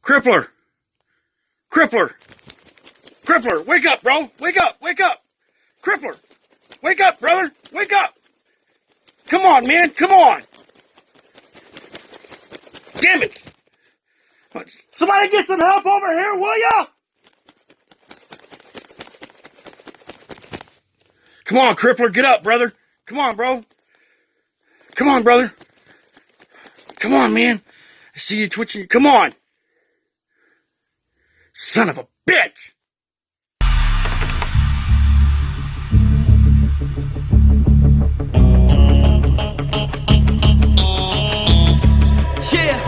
Crippler! Crippler! Crippler! Wake up, bro! Wake up! Wake up! Crippler! Wake up, brother! Wake up! Come on, man! Come on! Damn it! Somebody get some help over here, will ya? Come on, Crippler, get up, brother. Come on, bro. Come on, brother. Come on, man. I see you twitching. Come on. Son of a bitch. Yeah.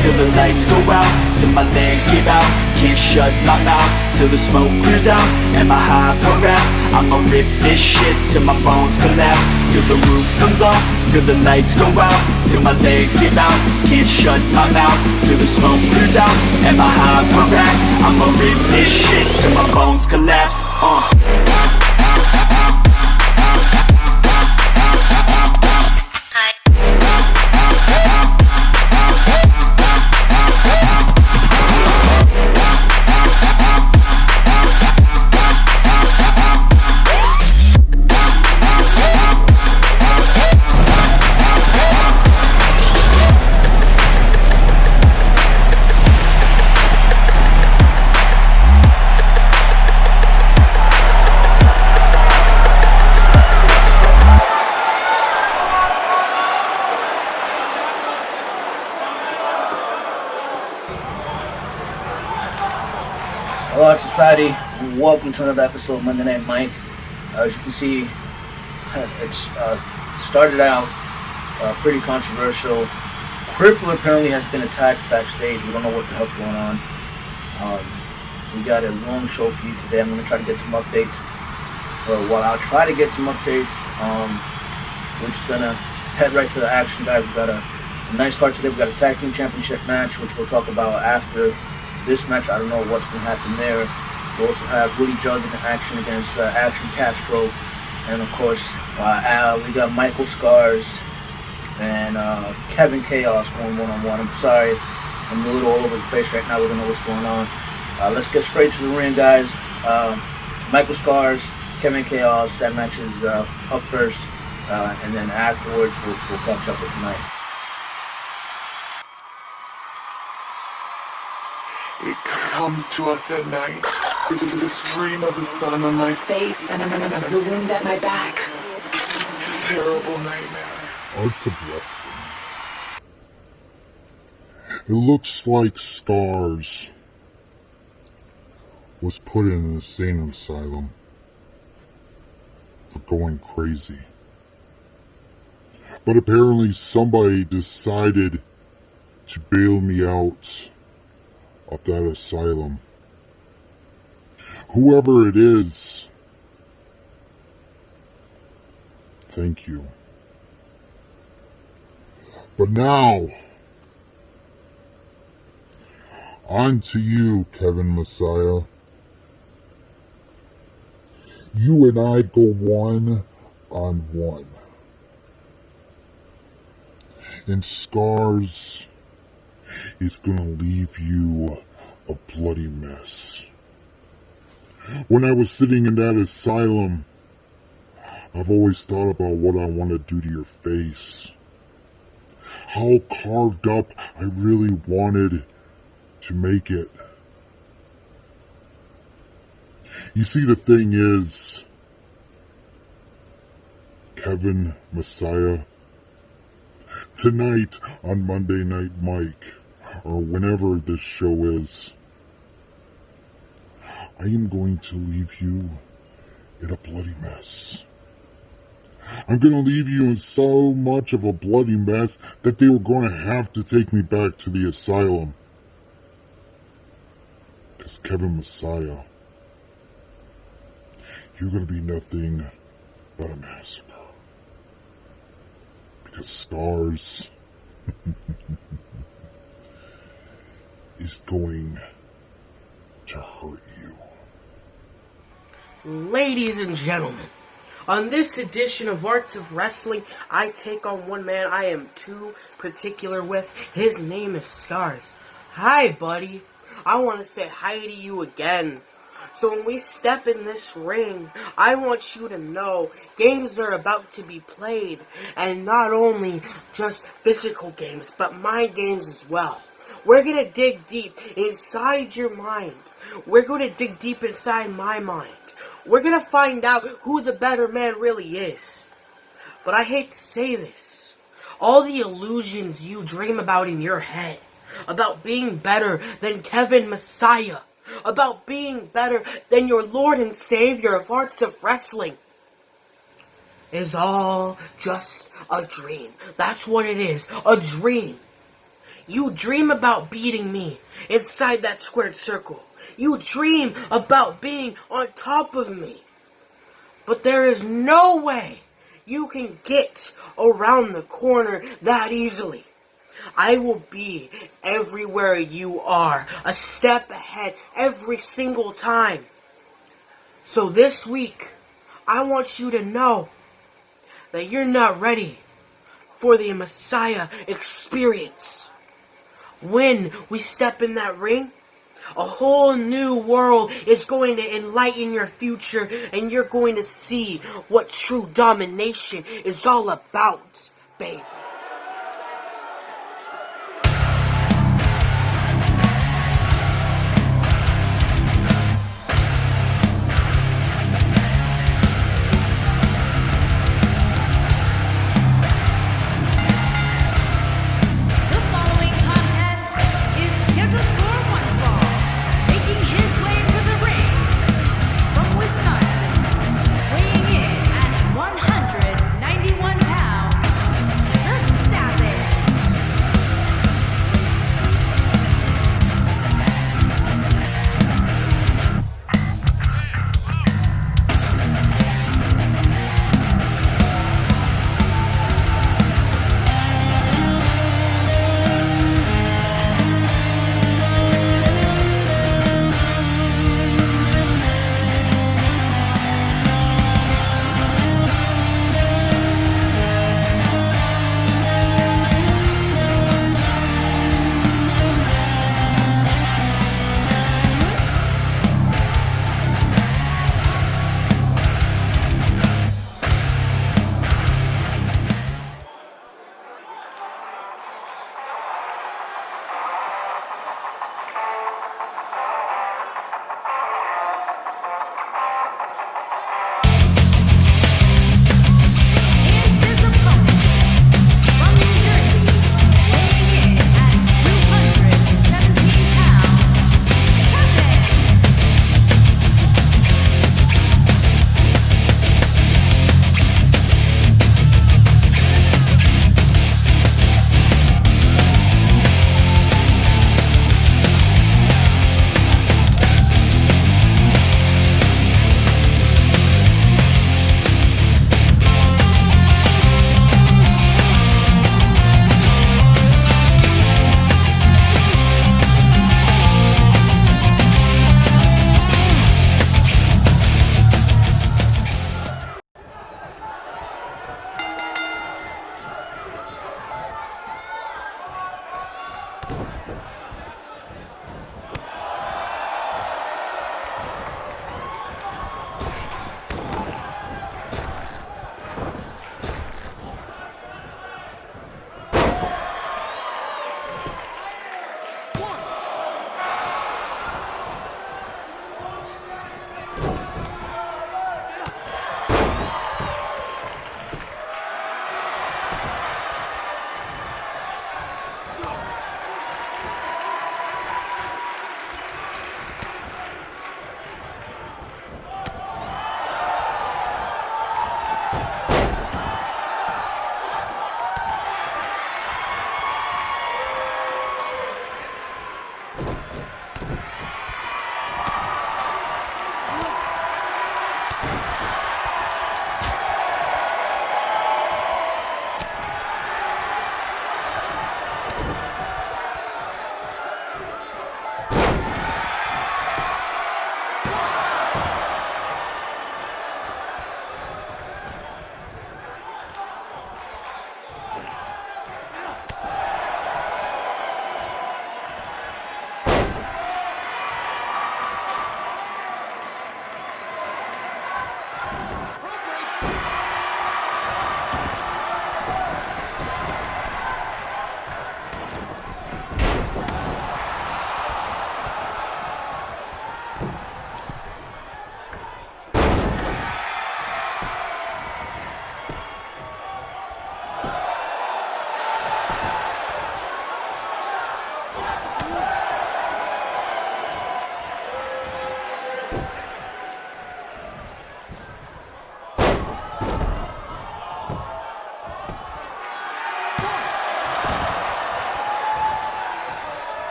Till the lights go out, till my legs give out. Can't shut my mouth, till the smoke clears out. And my hyper raps, I'ma rip this shit till my bones collapse. Till the roof comes off, till the lights go out. Till my legs give out, can't shut my mouth. Till the smoke clears out, and my hyper raps, I'ma rip this shit till my bones collapse. Hello, society, and welcome to another episode of Monday Night Mike. As you can see, it's started out pretty controversial. Crippler apparently has been attacked backstage. We don't know what the hell's going on. We got a long show for you today. I'm going to try to get some updates. While I'll try to get some updates, we're just going to head right to the action, guys. We got a nice card today. We got a tag team championship match, which we'll talk about after this match. I don't know what's going to happen there. We also have Willie Jug in action against Ro Castro. And of course, we got Michael Scars and Kevin Chaos going one-on-one. I'm sorry, I'm a little all over the place right now. We don't know what's going on. Let's get straight to the ring, guys. Michael Scars, Kevin Chaos, that match is up first. And then afterwards, we'll catch up with Mike. It comes to us at night. It is the stream of the sun on my face and the wind at my back. Terrible nightmare. Arts of Wrestling. It looks like Scars was put in an insane asylum for going crazy. But apparently somebody decided to bail me out of that asylum. Whoever it is, thank you. But now, on to you, Kevin Messiah. You and I go one-on-one. And Scars is gonna leave you a bloody mess. When I was sitting in that asylum, I've always thought about what I want to do to your face. How carved up I really wanted to make it. You see, the thing is, Kevin Messiah, tonight on Monday Night Mike, or whenever this show is, I am going to leave you in a bloody mess. I'm going to leave you in so much of a bloody mess that they were going to have to take me back to the asylum. Because Kevin Messiah, you're gonna be nothing but a massacre. Because Stars is going to hurt you. Ladies and gentlemen, on this edition of Arts of Wrestling, I take on one man I am too particular with. His name is Stars. Hi, buddy. I want to say hi to you again. So when we step in this ring, I want you to know games are about to be played. And not only just physical games, but mind games as well. We're going to dig deep inside your mind. We're going to dig deep inside my mind. We're going to find out who the better man really is. But I hate to say this. All the illusions you dream about in your head, about being better than Kevin Messiah, about being better than your Lord and Savior of Arts of Wrestling, is all just a dream. That's what it is, a dream. You dream about beating me inside that squared circle. You dream about being on top of me. But there is no way you can get around the corner that easily. I will be everywhere you are, a step ahead every single time. So this week, I want you to know that you're not ready for the Messiah experience. When we step in that ring, a whole new world is going to enlighten your future, and you're going to see what true domination is all about, baby.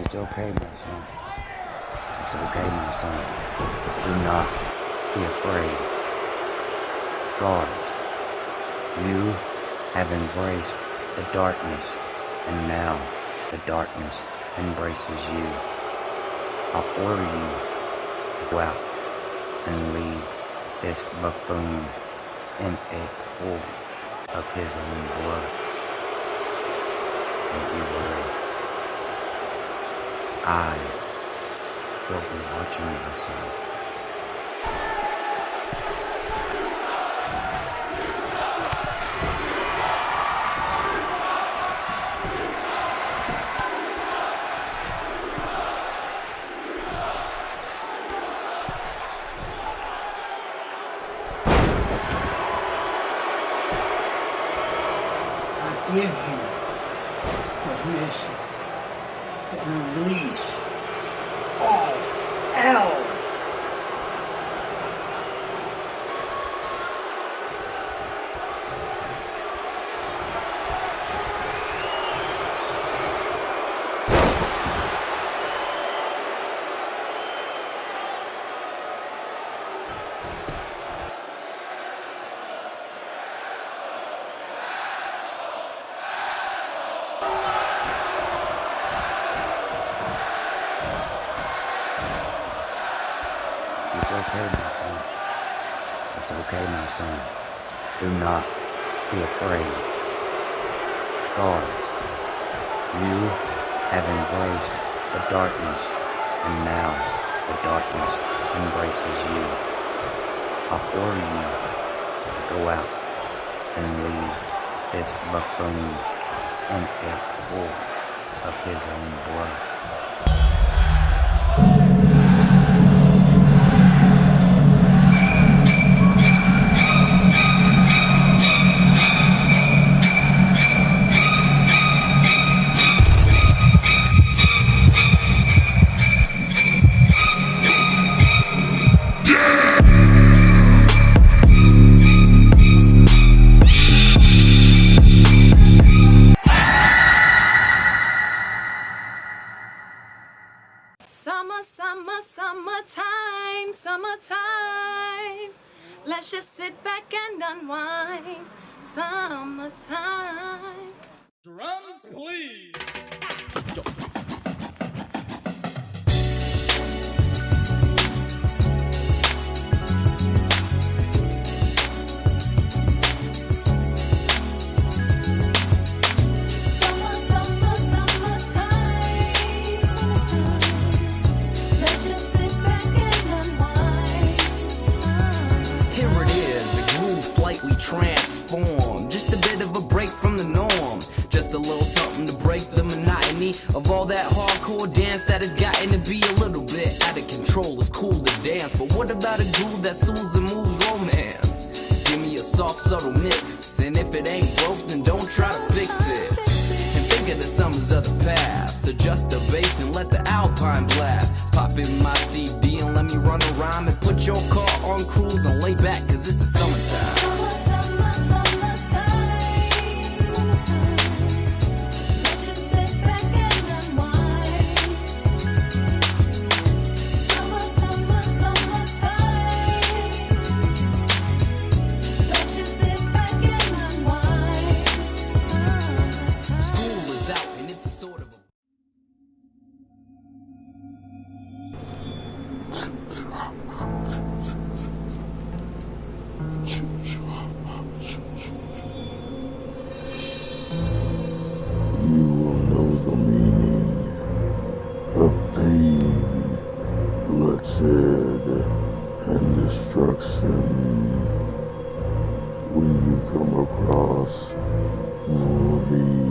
It's okay, my son. It's okay, my son. Do not be afraid. Scars, you have embraced the darkness, and now the darkness embraces you. I order you to go out and leave this buffoon in a pool of his own blood. Don't you worry. I will be watching my son. I give you permission to unleash all hell. It's okay, my son. It's okay, my son. Do not be afraid. Scars, you have embraced the darkness, and now the darkness embraces you. I order you to go out and leave this buffoon in a pool of his own blood. Summertime. Let's just sit back and unwind. Summertime. Drums, please. just a little something to break the monotony of all that hardcore dance that has gotten to be a little bit out of control. It's cool to dance, but what about a groove that soothes and moves romance? Give me a soft, subtle mix, and if it ain't broke, then don't try to fix it. And think of the summers of the past, adjust the bass and let the alpine blast. Pop in my CD and let me run a rhyme and put your car on cruise and lay back, cause this is summertime. And destruction when you come across movies.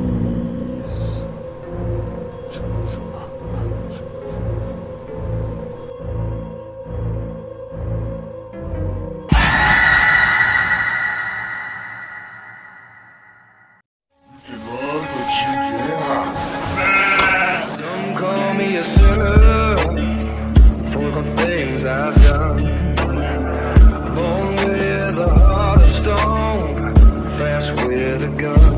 Some call me a sinner for the things I've done. Born with a heart of stone, fast with a gun.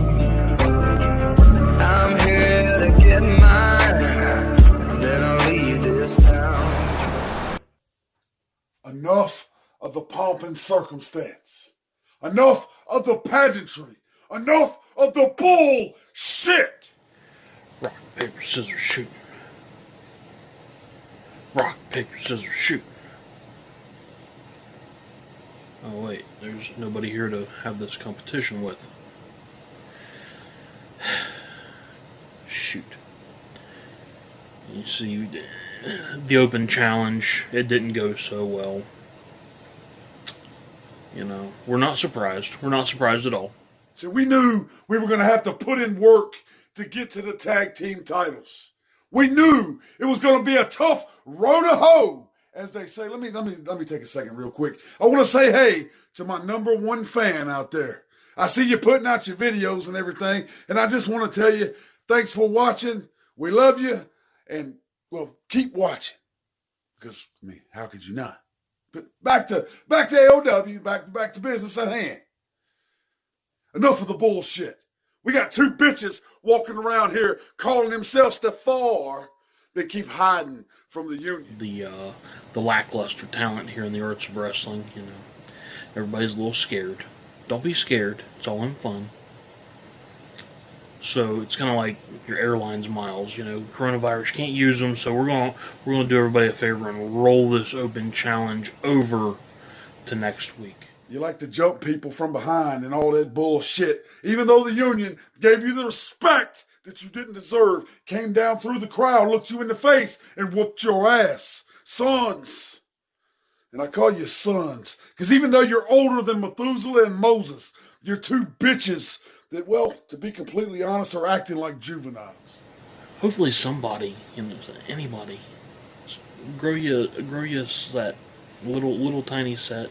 I'm here to get mine, then I'll leave this town. Enough of the pomp and circumstance. Enough of the pageantry. Enough of the bullshit. Rock, paper, scissors, shoot. Rock, paper, scissors, shoot. Oh wait, there's nobody here to have this competition with. Shoot. You see, the open challenge, it didn't go so well. You know, we're not surprised. We're not surprised at all. So we knew we were going to have to put in work to get to the tag team titles. We knew it was going to be a tough road to hoe, as they say. Let me take a second real quick. I want to say hey to my number one fan out there. I see you putting out your videos and everything, and I just want to tell you, thanks for watching. We love you, and, well, keep watching. Because, I mean, how could you not? But back to AOW, back to business at hand. Enough of the bullshit. We got two bitches walking around here calling themselves the FAR that keep hiding from the union. The lackluster talent here in the arts of wrestling, you know. Everybody's a little scared. Don't be scared. It's all in fun. So it's kind of like your airlines miles, you know. Coronavirus, can't use them, so we're gonna do everybody a favor and roll this open challenge over to next week. You like to jump people from behind and all that bullshit. Even though the union gave you the respect that you didn't deserve, came down through the crowd, looked you in the face, and whooped your ass. Sons. And I call you sons. Because even though you're older than Methuselah and Moses, you're two bitches that, well, to be completely honest, are acting like juveniles. Hopefully somebody, you know, anybody, grow you a set, little tiny set.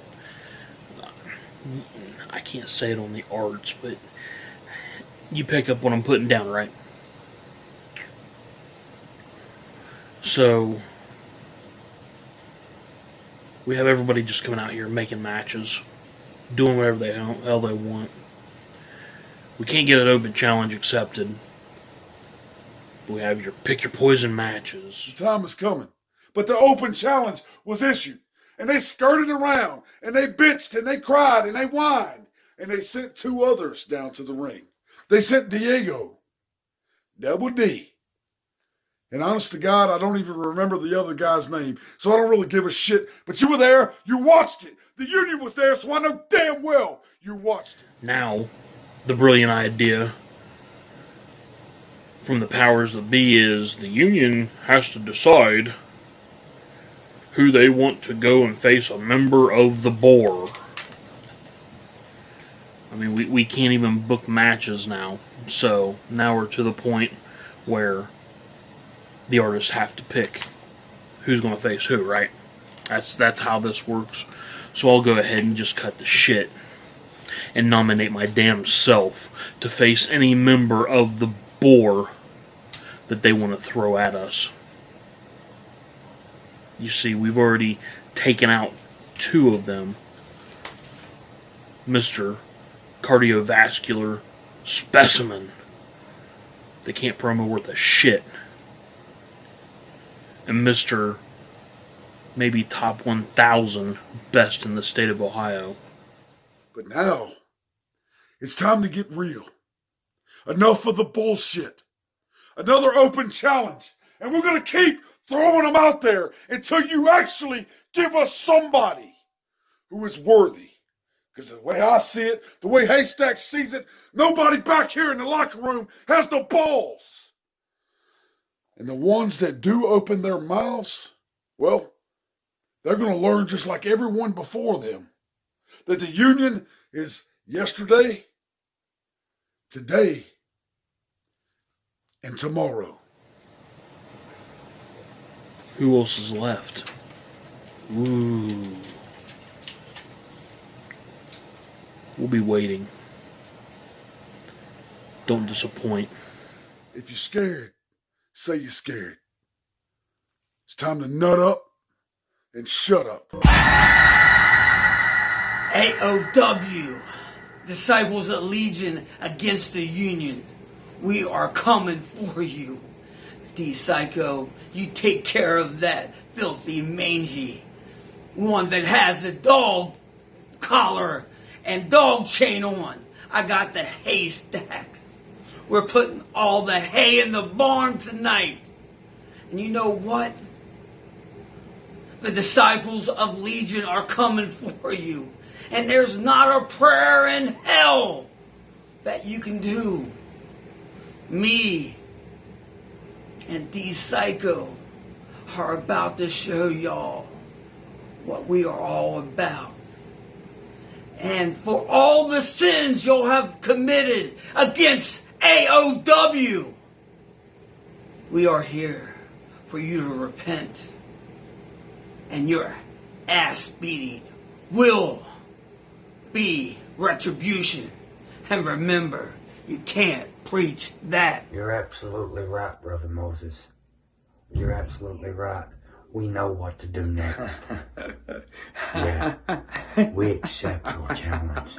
I can't say it on the arts, but you pick up what I'm putting down, right? So we have everybody just coming out here making matches, doing whatever the hell they want. We can't get an open challenge accepted. We have your pick your poison matches. The time is coming. But the open challenge was issued. And they skirted around, and they bitched, and they cried, and they whined. And they sent two others down to the ring. They sent Diego, Double D. And honest to God, I don't even remember the other guy's name, so I don't really give a shit. But you were there, you watched it. The union was there, so I know damn well you watched it. Now, the brilliant idea from the powers that be is the union has to decide who they want to go and face a member of the board. I mean, we can't even book matches now. So now we're to the point where the artists have to pick who's going to face who, right? That's how this works. So I'll go ahead and just cut the shit and nominate my damn self to face any member of the boar that they want to throw at us. You see, we've already taken out 2 of them. Mr. Cardiovascular Specimen. They can't promo worth a shit. And Mr. maybe top 1,000 best in the state of Ohio. But now, it's time to get real. Enough of the bullshit. Another open challenge. And we're going to keep throwing them out there until you actually give us somebody who is worthy. Because the way I see it, the way Haystack sees it, nobody back here in the locker room has the balls. And the ones that do open their mouths, well, they're going to learn just like everyone before them, that the union is yesterday, today, and tomorrow. Who else is left? Ooh. We'll be waiting. Don't disappoint. If you're scared, say you're scared. It's time to nut up and shut up. AOW, Disciples of Legion against the Union. We are coming for you. D-Psycho, you take care of that filthy mangy one that has the dog collar and dog chain on. I got the haystacks. We're putting all the hay in the barn tonight. And you know what? The Disciples of Legion are coming for you. And there's not a prayer in hell that you can do. Me and D-Psycho are about to show y'all what we are all about. And for all the sins you'll have committed against AOW, we are here for you to repent. And your ass beating will be retribution. And remember, you can't preach that. You're absolutely right, Brother Moses. You're absolutely right. We know what to do next. Yeah, we accept your challenge.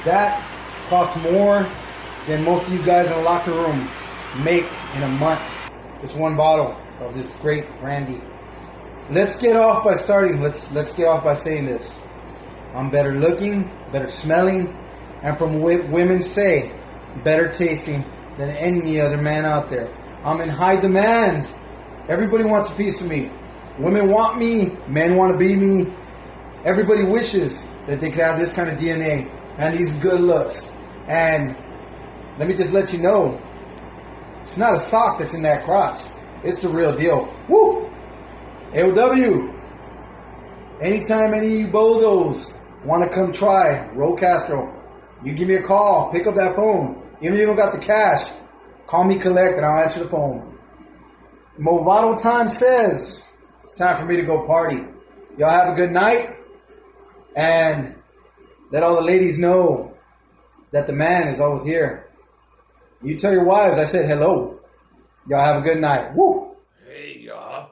That costs more than most of you guys in the locker room make in a month. This one bottle of this great brandy. Let's get off by saying this. I'm better looking, better smelling, and from what women say, better tasting than any other man out there. I'm in high demand. Everybody wants a piece of me. Women want me. Men want to be me. Everybody wishes that they could have this kind of DNA and these good looks. And let me just let you know, it's not a sock that's in that crotch. It's the real deal. Woo! AOW. Anytime any of you bozos want to come try Ro Castro, you give me a call. Pick up that phone. Even if you don't got the cash, call me collect and I'll answer the phone. Movado time says it's time for me to go party. Y'all have a good night. And let all the ladies know that the man is always here. You tell your wives I said hello. Y'all have a good night. Woo! Hey, y'all.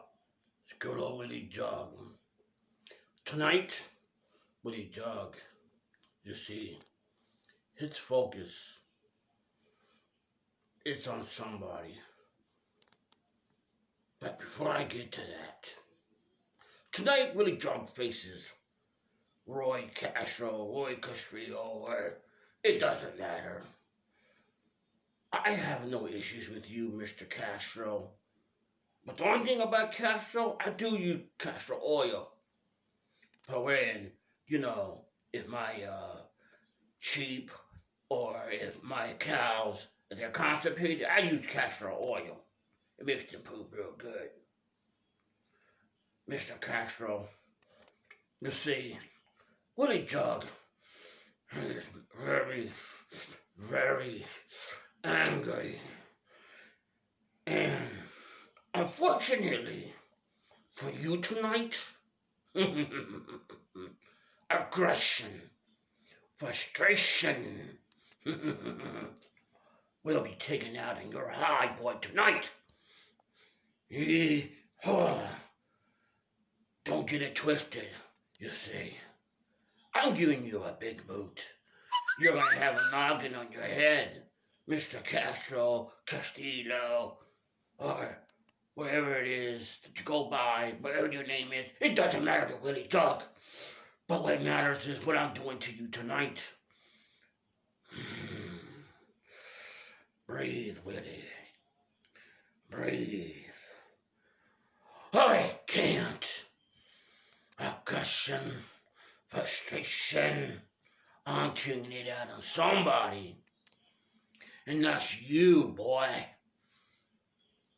It's good old Willie Jug. Tonight, Willie Jug, you see, his focus is on somebody. But before I get to that, tonight Willie Jug faces Ro Castro, Ro Castro, or it doesn't matter. I have no issues with you, Mr. Castro. But the one thing about Castro, I do use castor oil. For when, if my sheep or if my cows, if they're constipated, I use castor oil. It makes them poop real good. Mr. Castro, you see, Willie Jug is very, very angry. And unfortunately for you tonight, aggression, frustration will be taken out in your high boy tonight. Don't get it twisted, you see. I'm giving you a big boot. You're going to have a noggin on your head, Mr. Castro, Castillo, or wherever it is that you go by, whatever your name is. It doesn't matter to Willie Jug. But what matters is what I'm doing to you tonight. Breathe, Willie. Breathe. I can't. Aggression, frustration. I'm tuning it out on somebody. And that's you, boy.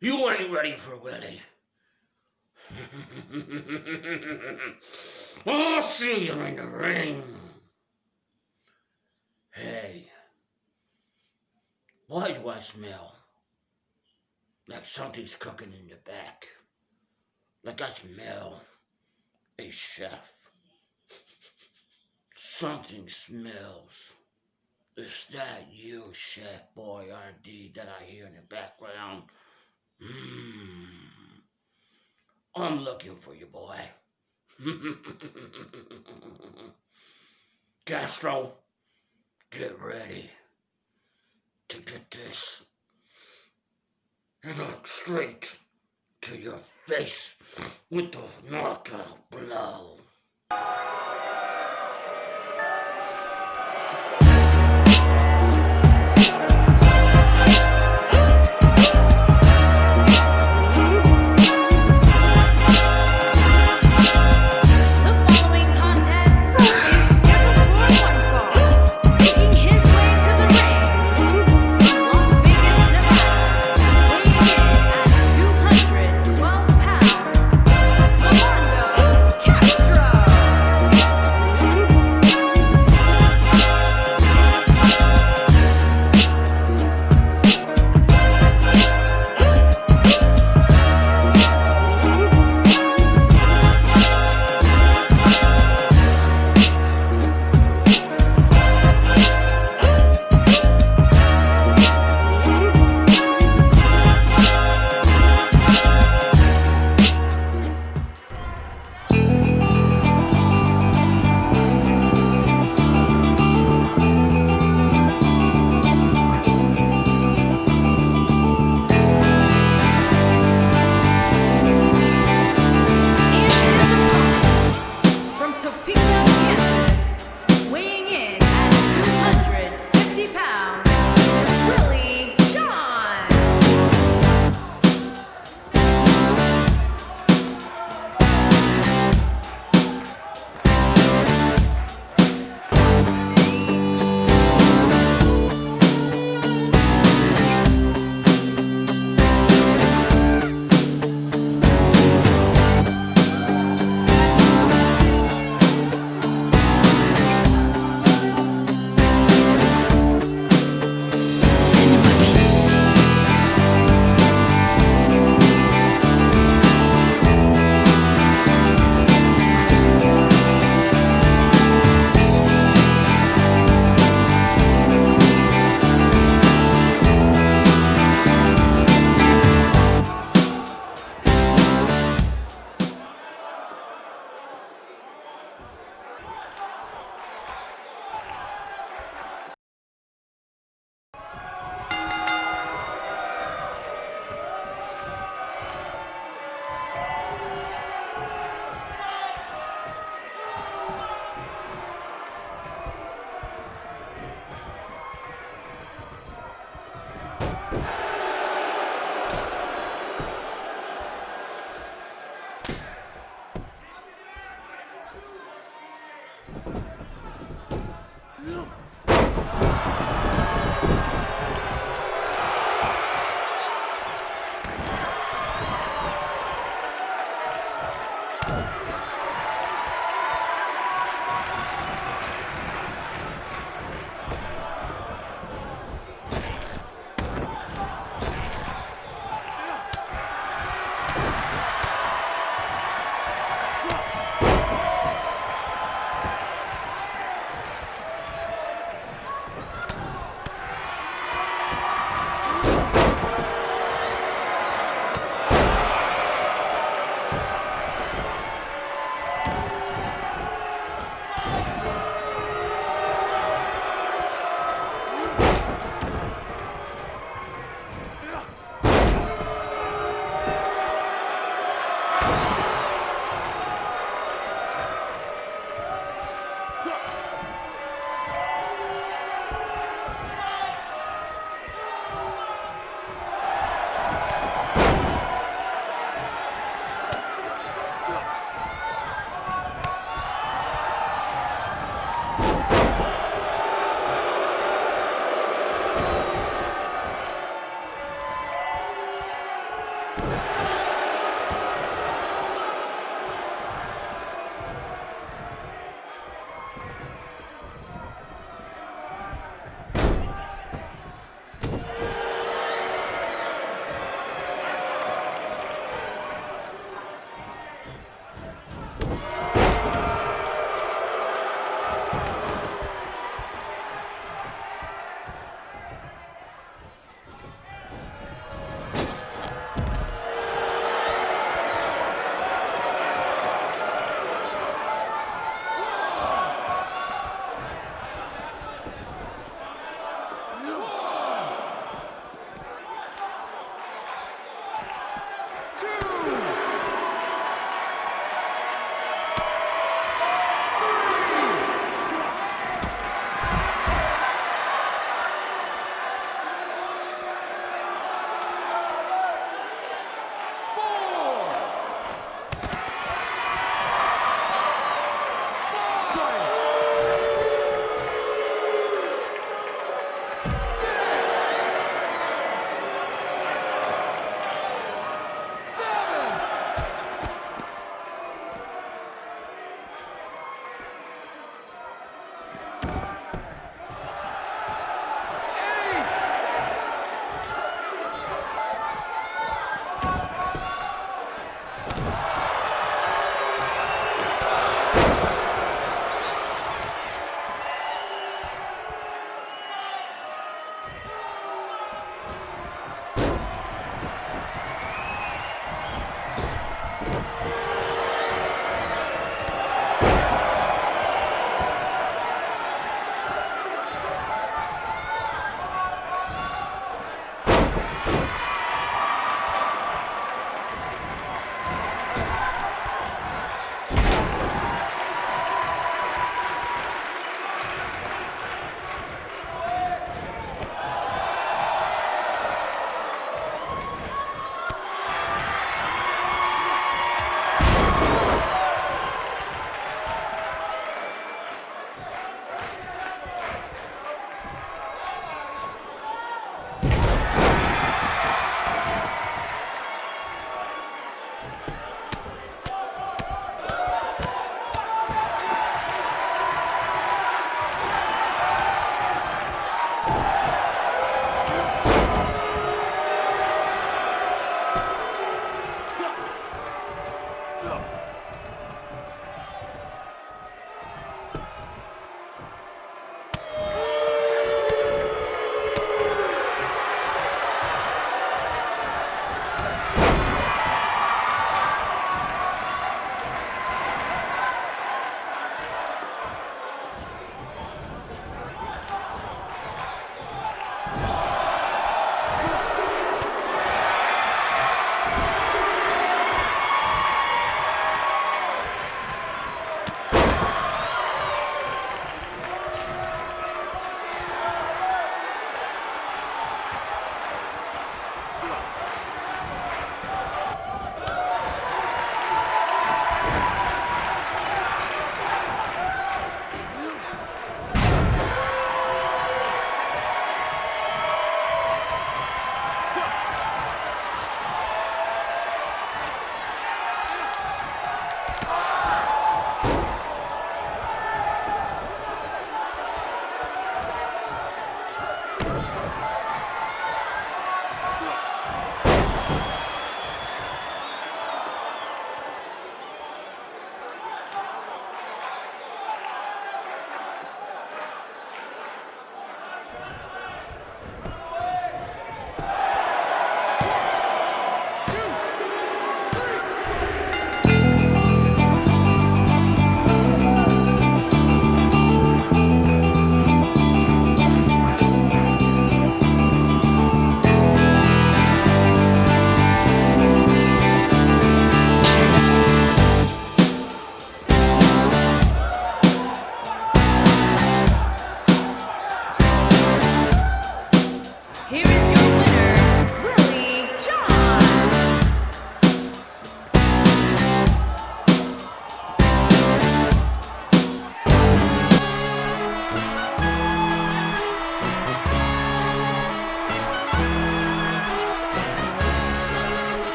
You ain't ready for Willie. I'll see you in the ring. Hey, why do I smell like something's cooking in the back? Like I smell a chef. Something smells. Is that you, Chef Boy RD, that I hear in the background? I'm looking for you, boy. Castro, get ready to get this straight to your face with the knockout blow.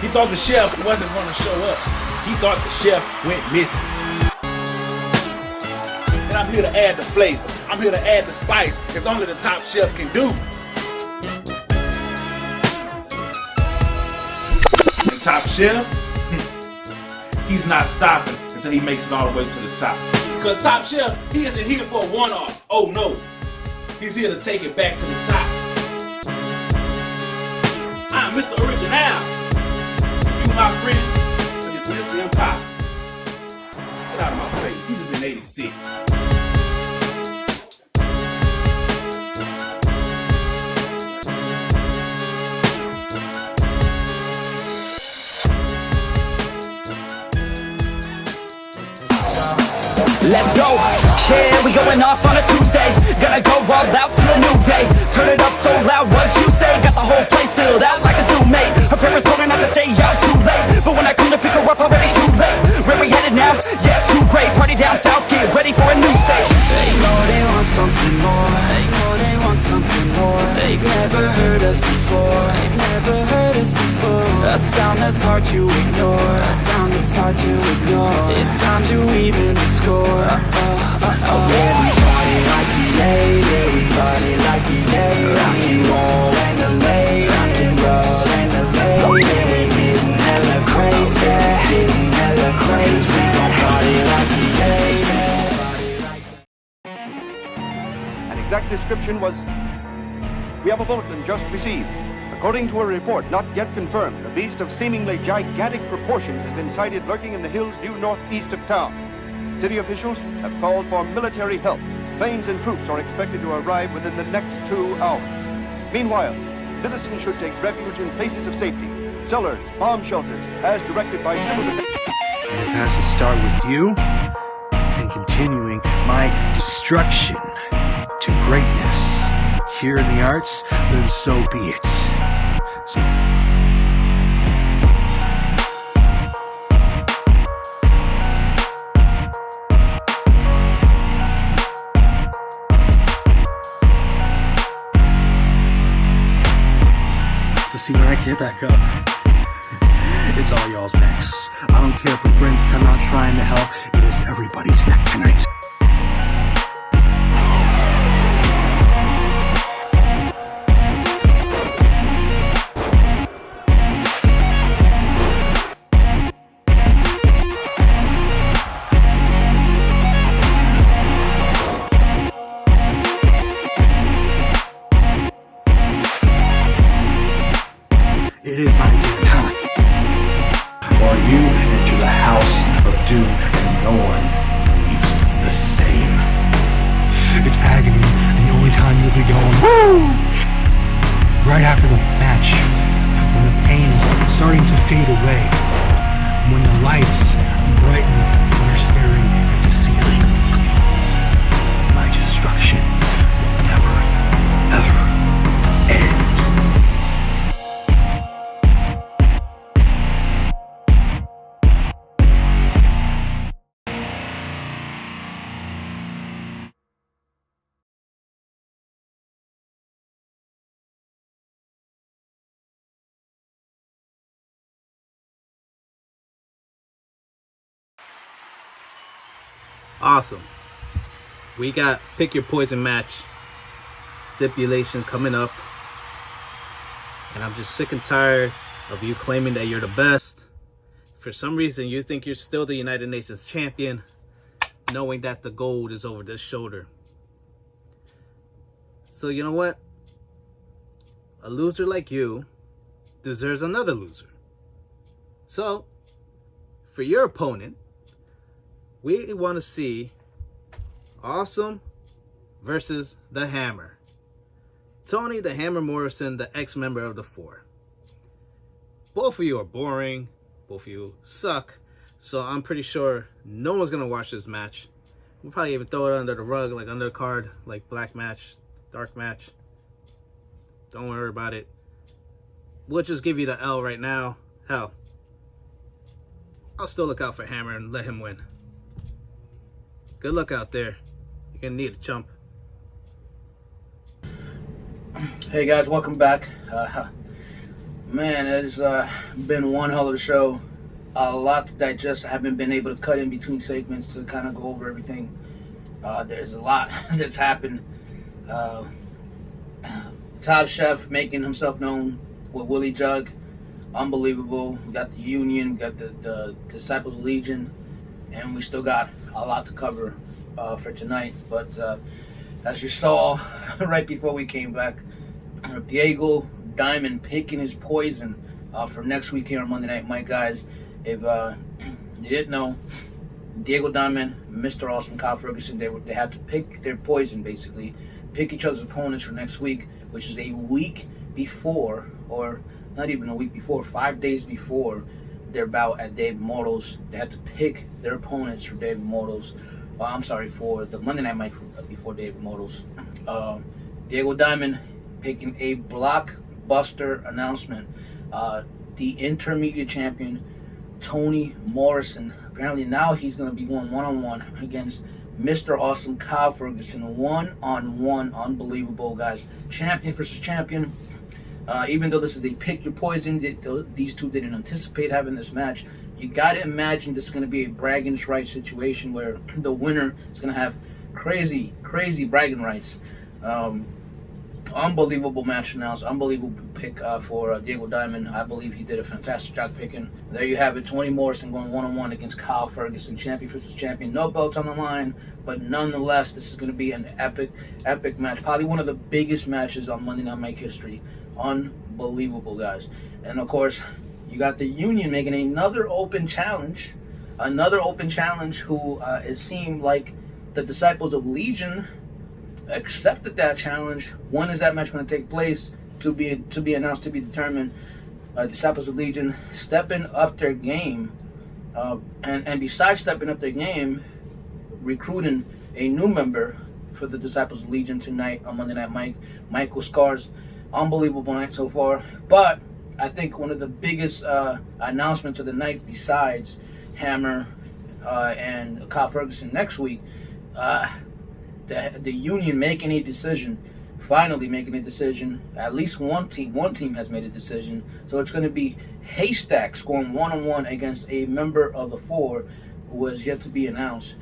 He thought the chef wasn't going to show up. He thought the chef went missing. And I'm here to add the flavor. I'm here to add the spice that only the top chef can do. And top chef, he's not stopping until he makes it all the way to the top. Because top chef, he isn't here for a one-off. Oh no. He's here to take it back to the top. I'm Mr. Original. You my friend, but it's Mr. Impossible. Get out of my face. He was in 86. Let's go, yeah, we going off on a Tuesday. Gonna go all out till a new day. Turn it up so loud, what you say? Got the whole place filled out like a zoo mate. Her parents told her not to stay out too late, but when I come to pick her up, already too late. Where we headed now? Yes, too great. Party down south, get ready for a new stage. They know they want something more. They know they want something more. They've never heard us before. They've never heard us before. A sound that's hard to ignore. A sound that's hard to ignore. It's time to even the score. Everybody like the 80s. Everybody like the 80s. Rock and roll and the ladies. Rock and roll and the ladies. Getting hella crazy. Getting hella crazy. We gon' party like the 80s. An exact description was, we have a bulletin just received. According to a report not yet confirmed, the beast of seemingly gigantic proportions has been sighted lurking in the hills due northeast of town. City officials have called for military help. Planes and troops are expected to arrive within the next 2 hours. Meanwhile, citizens should take refuge in places of safety, cellars, bomb shelters, as directed by civil defense. And it has to start with you and continuing my destruction to greatness here in the arts, then so be it. See, when I get back up, it's all y'all's necks. I don't care if the friends come out trying to help. It is everybody's neck tonight. It is my damn time. Or you enter the house of doom and no one leaves the same. It's agony, and the only time you'll be going, woo! Right after the match, when the pain is starting to fade away, when the lights brighten and you're staring at the ceiling. My destruction will never, ever end. Awesome. We got Pick Your Poison match stipulation coming up. And I'm just sick and tired of you claiming that you're the best. For some reason, you think you're still the United Nations champion, knowing that the gold is over this shoulder. So you know what? A loser like you deserves another loser. So, for your opponent, we want to see Awesome versus the Hammer. Tony the Hammer Morrison, the ex-member of the Four. Both of you are boring. Both of you suck. So I'm pretty sure no one's going to watch this match. We'll probably even throw it under the rug, like undercard, like black match, dark match. Don't worry about it. We'll just give you the L right now. Hell, I'll still look out for Hammer and let him win. Good luck out there. You're gonna need a chump. Hey guys, welcome back. Man, it's been one hell of a show. A lot to digest. I haven't been able to cut in between segments to kind of go over everything. There's a lot that's happened. Uh, Top Chef making himself known with Willie Jug. Unbelievable. We got the Union, we got the Disciples Legion, and we still got a lot to cover for tonight. But as you saw right before we came back, Diego Diamond picking his poison for next week here on Monday Night Mike, guys. If you didn't know, Diego Diamond, Mr. Awesome, Kyle Ferguson, they had to pick their poison, basically. Pick each other's opponents for next week, which is a week before, or not even a week before, 5 days before their bout at Dave Immortals. They had to pick their opponents for Dave Immortals. For the Monday Night Mike before Dave Immortals. Diego Diamond picking a blockbuster announcement. The intermediate champion, Tony Morrison. Apparently now he's going to be going one-on-one against Mr. Awesome Kyle Ferguson. One-on-one. Unbelievable, guys. Champion versus champion. Even though this is a pick your poison, these two didn't anticipate having this match. You got to imagine this is going to be a bragging rights situation where the winner is going to have crazy bragging rights. Unbelievable match announced. Unbelievable pick for Diego Diamond. I believe he did a fantastic job picking. There you have it. Tony Morrison going one-on-one against Kyle Ferguson. Champion versus champion. No belts on the line, but nonetheless, this is going to be an epic match. Probably one of the biggest matches on Monday Night Mike history. Unbelievable, guys. And of course, you got the Union making another open challenge. Who it seemed like the Disciples of Legion accepted that challenge. When is that match going to take place? To be announced, to be determined. Disciples of Legion stepping up their game, and besides stepping up their game, recruiting a new member for the Disciples of Legion tonight on Monday Night Mike, Michael Scars. Unbelievable night so far. But I think one of the biggest announcements of the night, besides Hammer and Kyle Ferguson next week, the Union making a decision, finally making a decision. At least one team has made a decision. So it's going to be Haystacks going one-on-one against a member of the Four who has yet to be announced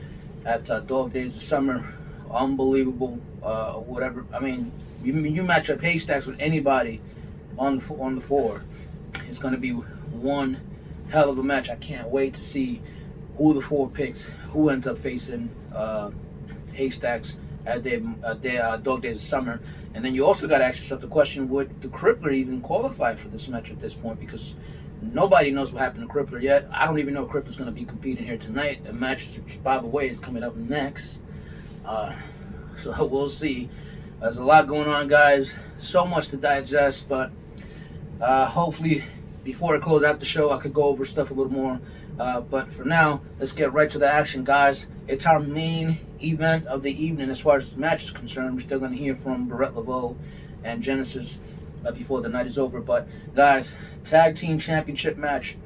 at Dog Days of Summer. Unbelievable. Whatever. I mean, you match up Haystacks with anybody on the Four. It's going to be one hell of a match. I can't wait to see who the Four picks, who ends up facing Haystacks at their Dog Days of Summer. And then you also got to ask yourself the question, would the Crippler even qualify for this match at this point? Because nobody knows what happened to Crippler yet. I don't even know if Crippler's going to be competing here tonight. The match, by the way, is coming up next. So we'll see. There's a lot going on, guys. So much to digest, but hopefully before I close out the show, I could go over stuff a little more. But for now, let's get right to the action, guys. It's our main event of the evening as far as the match is concerned. We're still going to hear from Barrett Laveau and Genesis before the night is over. But, guys, Tag Team Championship match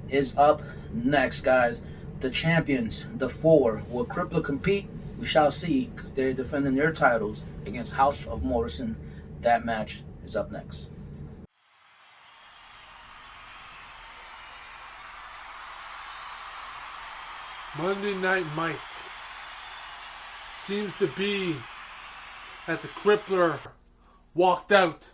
is up next, guys. The champions, the Four, will Crippler compete? We shall see, because they're defending their titles against House of Morrison. That match is up next. Monday Night Mike seems to be that the Crippler walked out.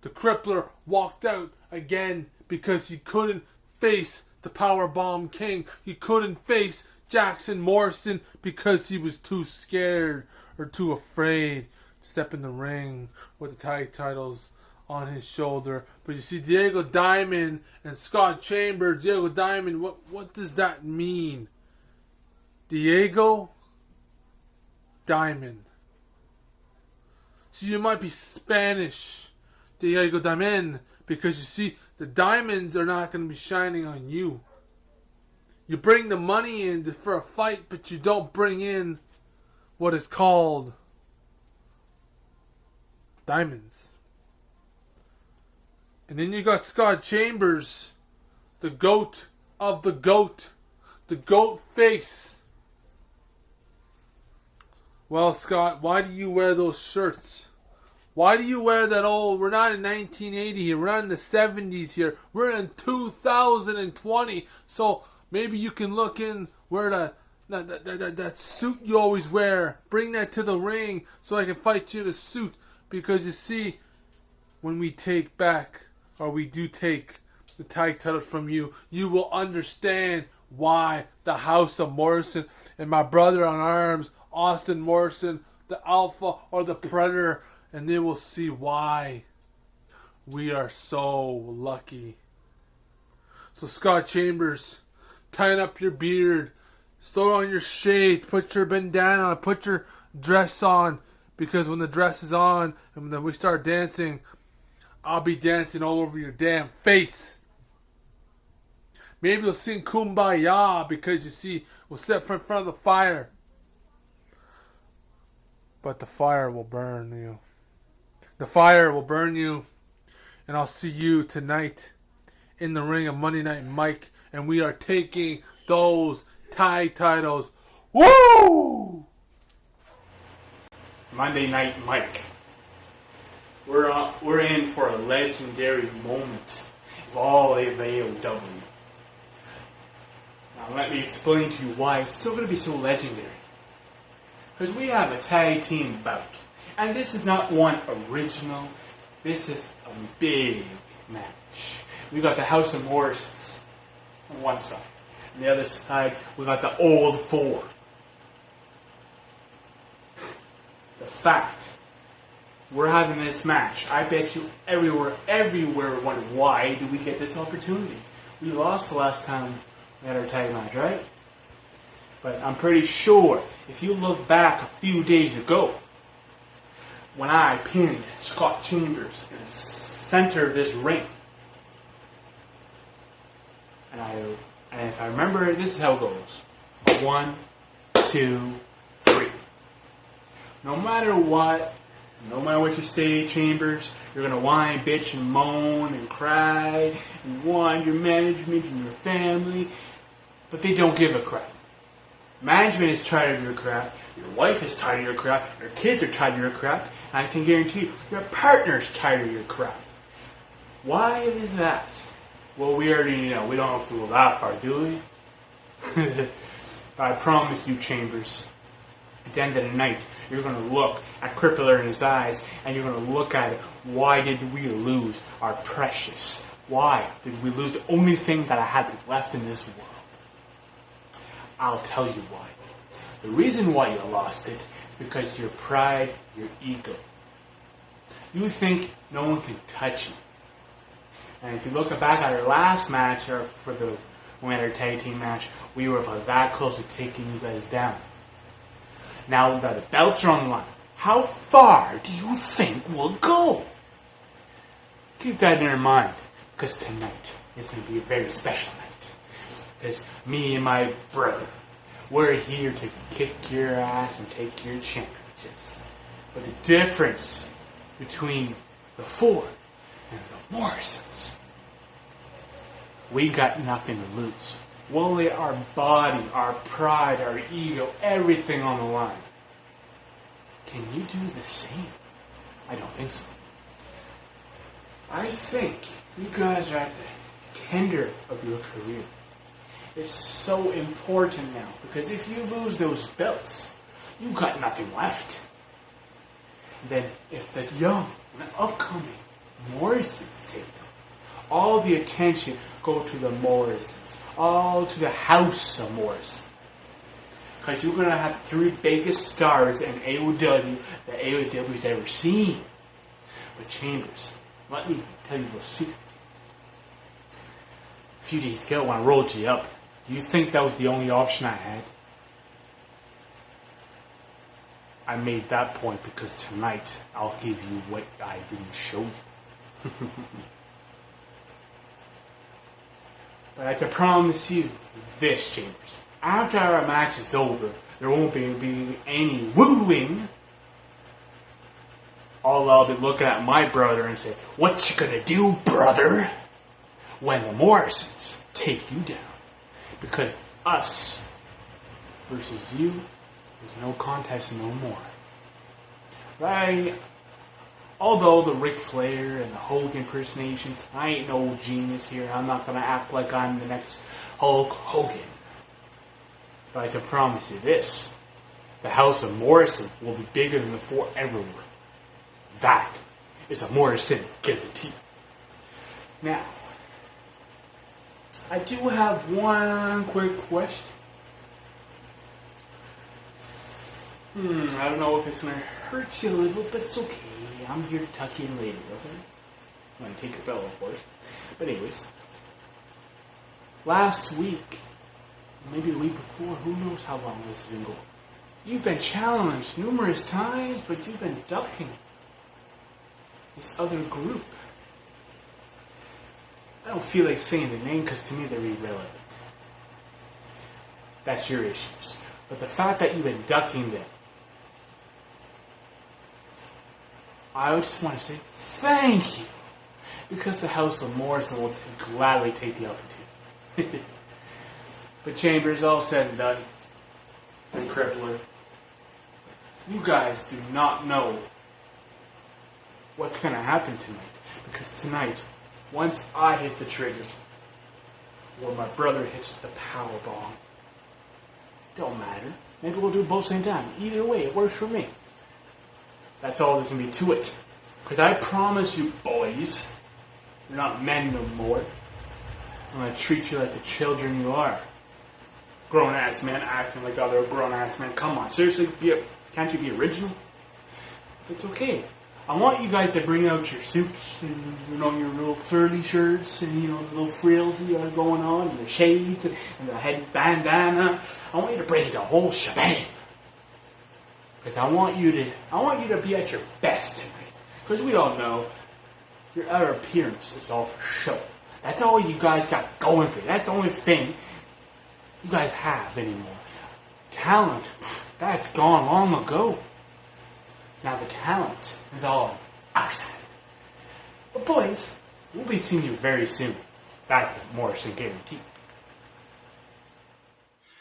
The Crippler walked out again because he couldn't face the Powerbomb King. He couldn't face Jackson Morrison because he was too scared or too afraid to step in the ring with the tag titles on his shoulder. But you see Diego Diamond and Scott Chambers. Diego Diamond, what does that mean? Diego Diamond. So you might be Spanish, Diego Diamond, because you see the diamonds are not going to be shining on you. You bring the money in for a fight, but you don't bring in what is called diamonds. And then you got Scott Chambers, the goat of the goat, the goat face. Well, Scott, why do you wear those shirts? Why do you wear that old? We're not in 1980 here. We're not in the 70s here. We're in 2020. So maybe you can look in where that suit you always wear. Bring that to the ring so I can fight you in a suit. Because you see, when we take back, or we do take the tag title from you, you will understand why the House of Morrison and my brother on arms, Austin Morrison, the Alpha or the Predator, and they will see why we are so lucky. So Scott Chambers, tying up your beard, throw on your shades, put your bandana on, put your dress on, because when the dress is on and then we start dancing, I'll be dancing all over your damn face. Maybe we'll sing Kumbaya because you see, we'll sit in front of the fire. But the fire will burn you. The fire will burn you. And I'll see you tonight in the ring of Monday Night Mike. And we are taking those tag titles. Woo! Monday Night Mike. We're in for a legendary moment of all of AOW. Now let me explain to you why it's still going to be so legendary. Because we have a tag team bout. And this is not one original. This is a big match. We got the House of Morrison on one side. On the other side, we got the Old Four. The fact we're having this match, I bet you everywhere wondering, why do we get this opportunity? We lost the last time we had our tag match, right? But I'm pretty sure if you look back a few days ago, when I pinned Scott Chambers in the center of this ring, and if I remember, this is how it goes: 1, 2, 3. No matter what you say, Chambers, you're gonna whine, bitch, and moan and cry and want your management and your family, but they don't give a crap. Management is tired of your crap. Your wife is tired of your crap. Your kids are tired of your crap. And I can guarantee you, your partner's tired of your crap. Why is that? Well, we already know. We don't have to go that far, do we? I promise you, Chambers, at the end of the night, you're going to look at Crippler in his eyes, and you're going to look at it. Why did we lose our precious? Why did we lose the only thing that I had left in this world? I'll tell you why. The reason why you lost it is because your pride, your ego. You think no one can touch you. And if you look back at our last match, or when we had our tag team match, we were about that close to taking you guys down. Now that the belts are on the line, how far do you think we'll go? Keep that in your mind, because tonight is going to be a very special night. Because me and my brother, we're here to kick your ass and take your championships. But the difference between the Four and the Morrisons, we got nothing to lose. We'll lay our body, our pride, our ego, everything on the line. Can you do the same? I don't think so. I think you guys are at the tender of your career. It's so important now, because if you lose those belts, you got nothing left. Then if the young and upcoming Morrisons take them, all the attention go to the Morrisons, all to the House of Morrison. Because you're going to have 3 biggest stars in AOW that AOW's ever seen. But Chambers, let me tell you a secret. A few days ago when I rolled you up, do you think that was the only option I had? I made that point because tonight I'll give you what I didn't show you. But I can promise you this, Chambers. After our match is over, there won't be any wooing. I'll be looking at my brother and say, "What you gonna do, brother?" When the Morrisons take you down. Because us versus you is no contest no more. Although the Ric Flair and the Hogan impersonations, I ain't no genius here. I'm not going to act like I'm the next Hulk Hogan. But I can promise you this. The House of Morrison will be bigger than the Four everywhere. That is a Morrison guarantee. Now, I do have one quick question. I don't know if it's going to hurt you a little, but it's okay. I'm here to tuck you in later, okay? I'm going to take your bell, of course. But anyways, last week, maybe the week before, who knows how long this has been going. You've been challenged numerous times, but you've been ducking this other group. I don't feel like saying the name because to me they're irrelevant. That's your issues. But the fact that you've been ducking them, I just want to say thank you. Because the House of Morrison will gladly take the opportunity. But Chambers, all said and done, and Crippler, you guys do not know what's going to happen tonight. Because tonight, once I hit the trigger, or my brother hits the power bomb, don't matter. Maybe we'll do it both same time. Either way, it works for me. That's all there's going to be to it. Because I promise you, boys, you're not men no more. I'm going to treat you like the children you are. Grown-ass men acting like other grown-ass men. Come on, seriously, can't you be original? It's okay. I want you guys to bring out your suits and, your little furry shirts and, the little frills you got going on and the shades and the head bandana. I want you to bring the whole shebang. Because I want you to be at your best tonight. Because we all know your outer appearance is all for show. That's all you guys got going for you. That's the only thing you guys have anymore. Talent, that's gone long ago. Now the talent is all outside. But boys, we'll be seeing you very soon. That's a Morrison guarantee.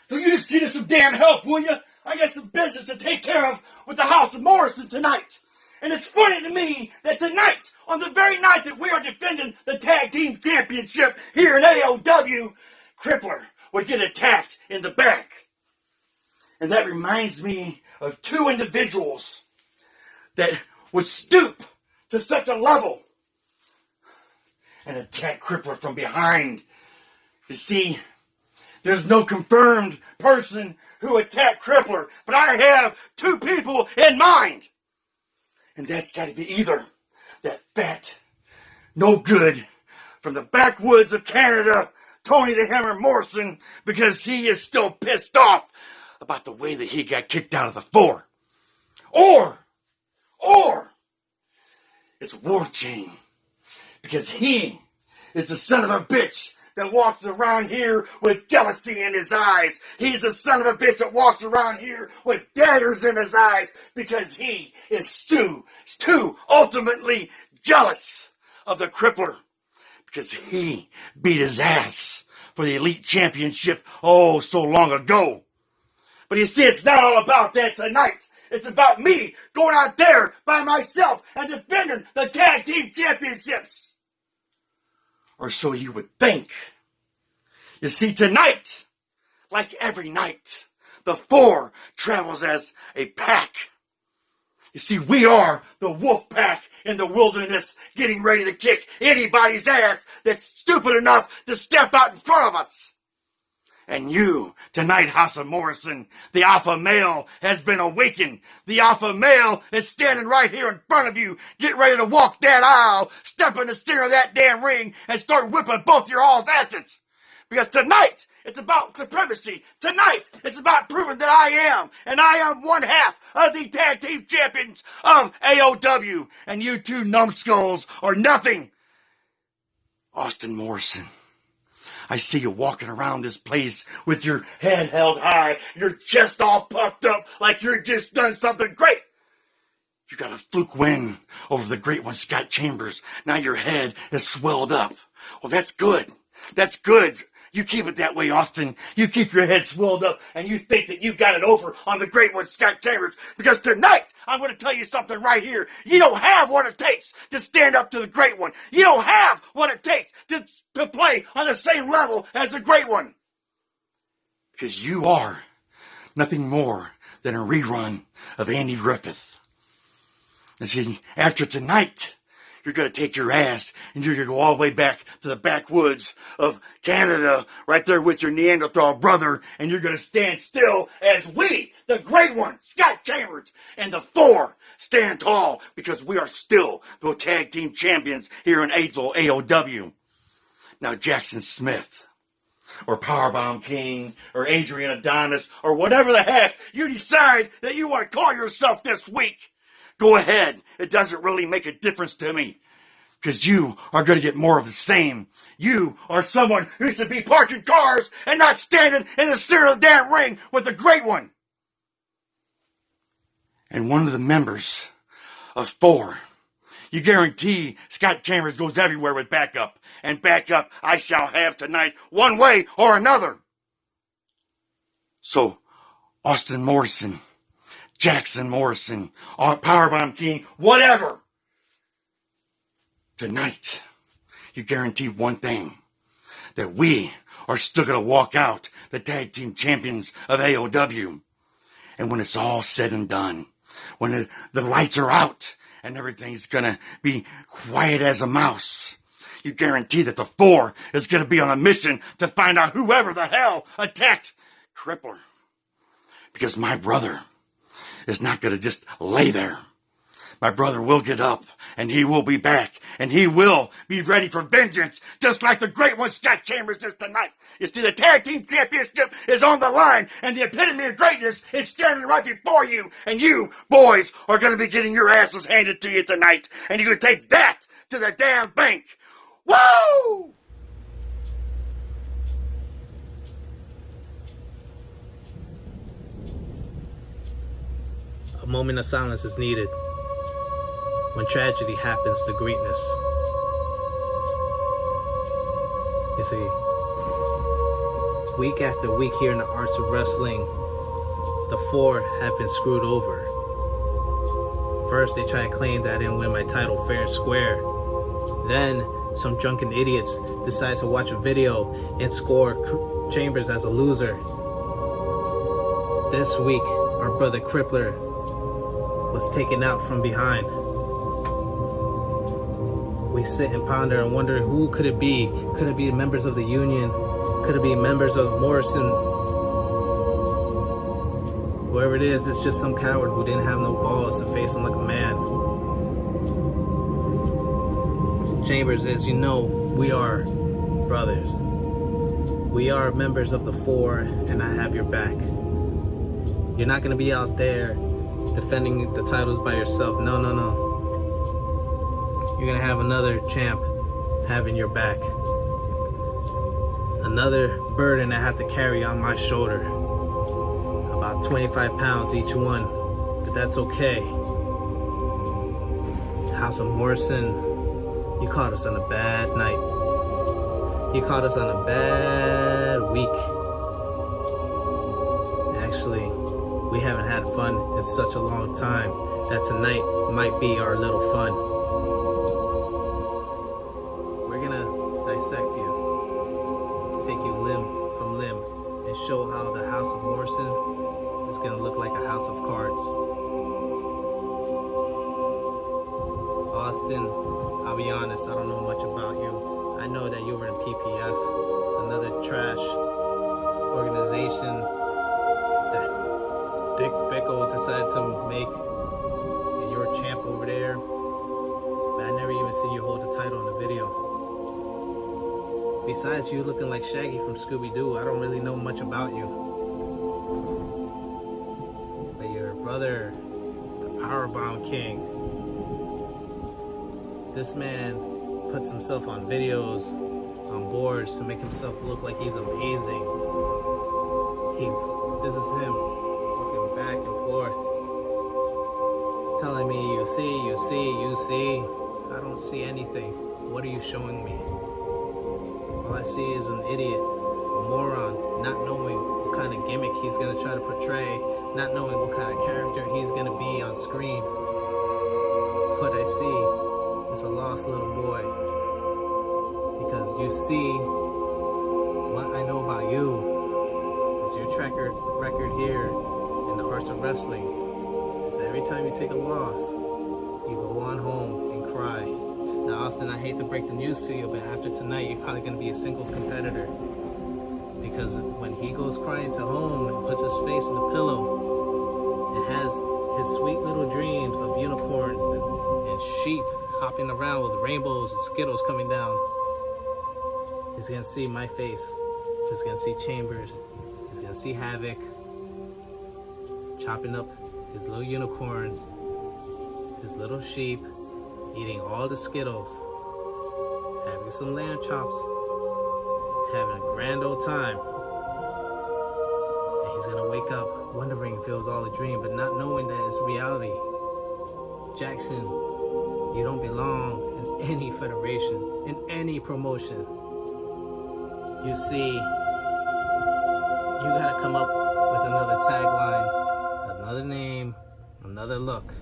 Will you just get us some damn help, will you? I got some business to take care of with the House of Morrison tonight. And it's funny to me that tonight, on the very night that we are defending the Tag Team Championship here in AOW, Crippler would get attacked in the back. And that reminds me of two individuals that would stoop to such a level and attack Crippler from behind. You see, there's no confirmed person who attacked Crippler, but I have two people in mind. And that's got to be either that fat, no good, from the backwoods of Canada, Tony the Hammer Morrison, because he is still pissed off about the way that he got kicked out of the Four. Or it's War Chain, because he is the son of a bitch that walks around here with jealousy in his eyes. He's the son of a bitch that walks around here with daggers in his eyes because he is too ultimately jealous of the Crippler because he beat his ass for the Elite Championship so long ago. But you see, it's not all about that tonight. It's about me going out there by myself and defending the Tag Team Championships. Or so you would think. You see, tonight, like every night, the Four travels as a pack. You see, we are the wolf pack in the wilderness getting ready to kick anybody's ass that's stupid enough to step out in front of us. And you, tonight, House of Morrison, the alpha male has been awakened. The alpha male is standing right here in front of you. Get ready to walk that aisle, step in the center of that damn ring, and start whipping both your all's asses. Because tonight, it's about supremacy. Tonight, it's about proving that I am. And I am one half of the Tag Team Champions of AOW. And you two numbskulls are nothing. Austin Morrison, I see you walking around this place with your head held high, your chest all puffed up like you're just done something great. You got a fluke win over the great one, Scott Chambers. Now your head is swelled up. Well, that's good. That's good. You keep it that way, Austin. You keep your head swelled up and you think that you got it over on the great one, Scott Chambers. Because tonight, I'm going to tell you something right here. You don't have what it takes to stand up to the great one. You don't have what it takes to play on the same level as the great one. Because you are nothing more than a rerun of Andy Griffith. And see, after tonight, you're going to take your ass and you're going to go all the way back to the backwoods of Canada, right there with your Neanderthal brother, and you're going to stand still as we, the great one, Scott Chambers, and the Four stand tall, because we are still the tag team champions here in AOW. Now, Jackson Smith, or Powerbomb King, or Adrian Adonis, or whatever the heck you decide that you want to call yourself this week, go ahead. It doesn't really make a difference to me. Because you are going to get more of the same. You are someone who should be parking cars and not standing in the center of the damn ring with the great one. And one of the members of Four. You guarantee Scott Chambers goes everywhere with backup. And backup I shall have tonight, one way or another. So, Austin Morrison, Jackson Morrison, Powerbomb King, whatever. Tonight, you guarantee one thing, that we are still going to walk out the tag team champions of AOW. And when it's all said and done, when the lights are out and everything's going to be quiet as a mouse, you guarantee that the Four is going to be on a mission to find out whoever the hell attacked Crippler. Because my brother is not going to just lay there. My brother will get up, and he will be back, and he will be ready for vengeance, just like the great one Scott Chambers is tonight. You see, the tag team championship is on the line, and the epitome of greatness is standing right before you, and you, boys, are going to be getting your asses handed to you tonight, and you're going to take that to the damn bank. Woo! A moment of silence is needed when tragedy happens to greatness. You see, week after week here in the arts of wrestling, the Four have been screwed over. First, they try to claim that I didn't win my title fair and square. Then, some drunken idiots decide to watch a video and score Chambers as a loser. This week, our brother Crippler was taken out from behind. We sit and ponder and wonder, who could it be? Could it be members of the Union? Could it be members of Morrison? Whoever it is, it's just some coward who didn't have no balls to face him like a man. Chambers, as you know, we are brothers. We are members of the Four, and I have your back. You're not going to be out there defending the titles by yourself. No. You're going to have another champ having your back. Another burden I have to carry on my shoulder. About 25 pounds each one, but that's okay. House of Morrison, you caught us on a bad night. You caught us on a bad week. Actually, we haven't had fun in such a long time that tonight might be our little fun. We're gonna dissect you, take you limb from limb, and show how the House of Morrison is gonna look like a house of cards. Austin, I'll be honest, I don't know much about you. I know that you were in PPF, another trash organization that Dick Bickle decided to make, and you're a champ over there. But I never even seen you hold the title in the video. Besides you looking like Shaggy from Scooby-Doo, I don't really know much about you. But your brother, the Powerbomb King, this man puts himself on videos, on boards to make himself look like he's amazing. This is him walking back and forth, telling me, you see. I don't see anything. What are you showing me? All I see is an idiot a moron, not knowing what kind of gimmick he's going to try to portray, not knowing what kind of character he's going to be on screen. What I see is a lost little boy. Because you see, what I know about you is your track record here in the House of Wrestling is every time you take a loss, you go on home and cry. Now, Austin, I hate to break the news to you, but after tonight, you're probably going to be a singles competitor. Because when he goes crying to home and puts his face in the pillow and has his sweet little dreams of unicorns and sheep hopping around with rainbows and Skittles coming down, he's going to see my face. He's going to see Chambers. He's going to see Havoc chopping up his little unicorns, his little sheep, eating all the Skittles, having some lamb chops, having a grand old time. And he's gonna wake up wondering if it was all a dream, but not knowing that it's reality. Jackson, you don't belong in any federation, in any promotion. You see, you gotta come up with another tagline, another name, another look.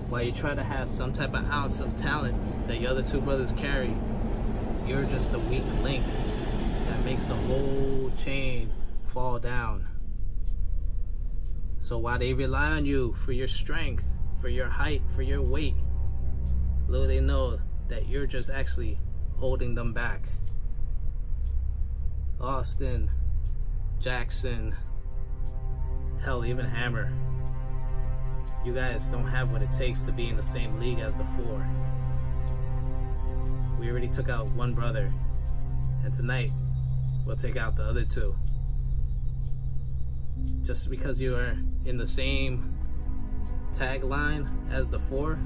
While you try to have some type of ounce of talent that your other two brothers carry, you're just a weak link that makes the whole chain fall down. So while they rely on you for your strength, for your height, for your weight, little they know that you're just actually holding them back. Austin, Jackson, hell, even Hammer. You guys don't have what it takes to be in the same league as the four. We already took out one brother, and tonight we'll take out the other two. Just because you are in the same tagline as the four,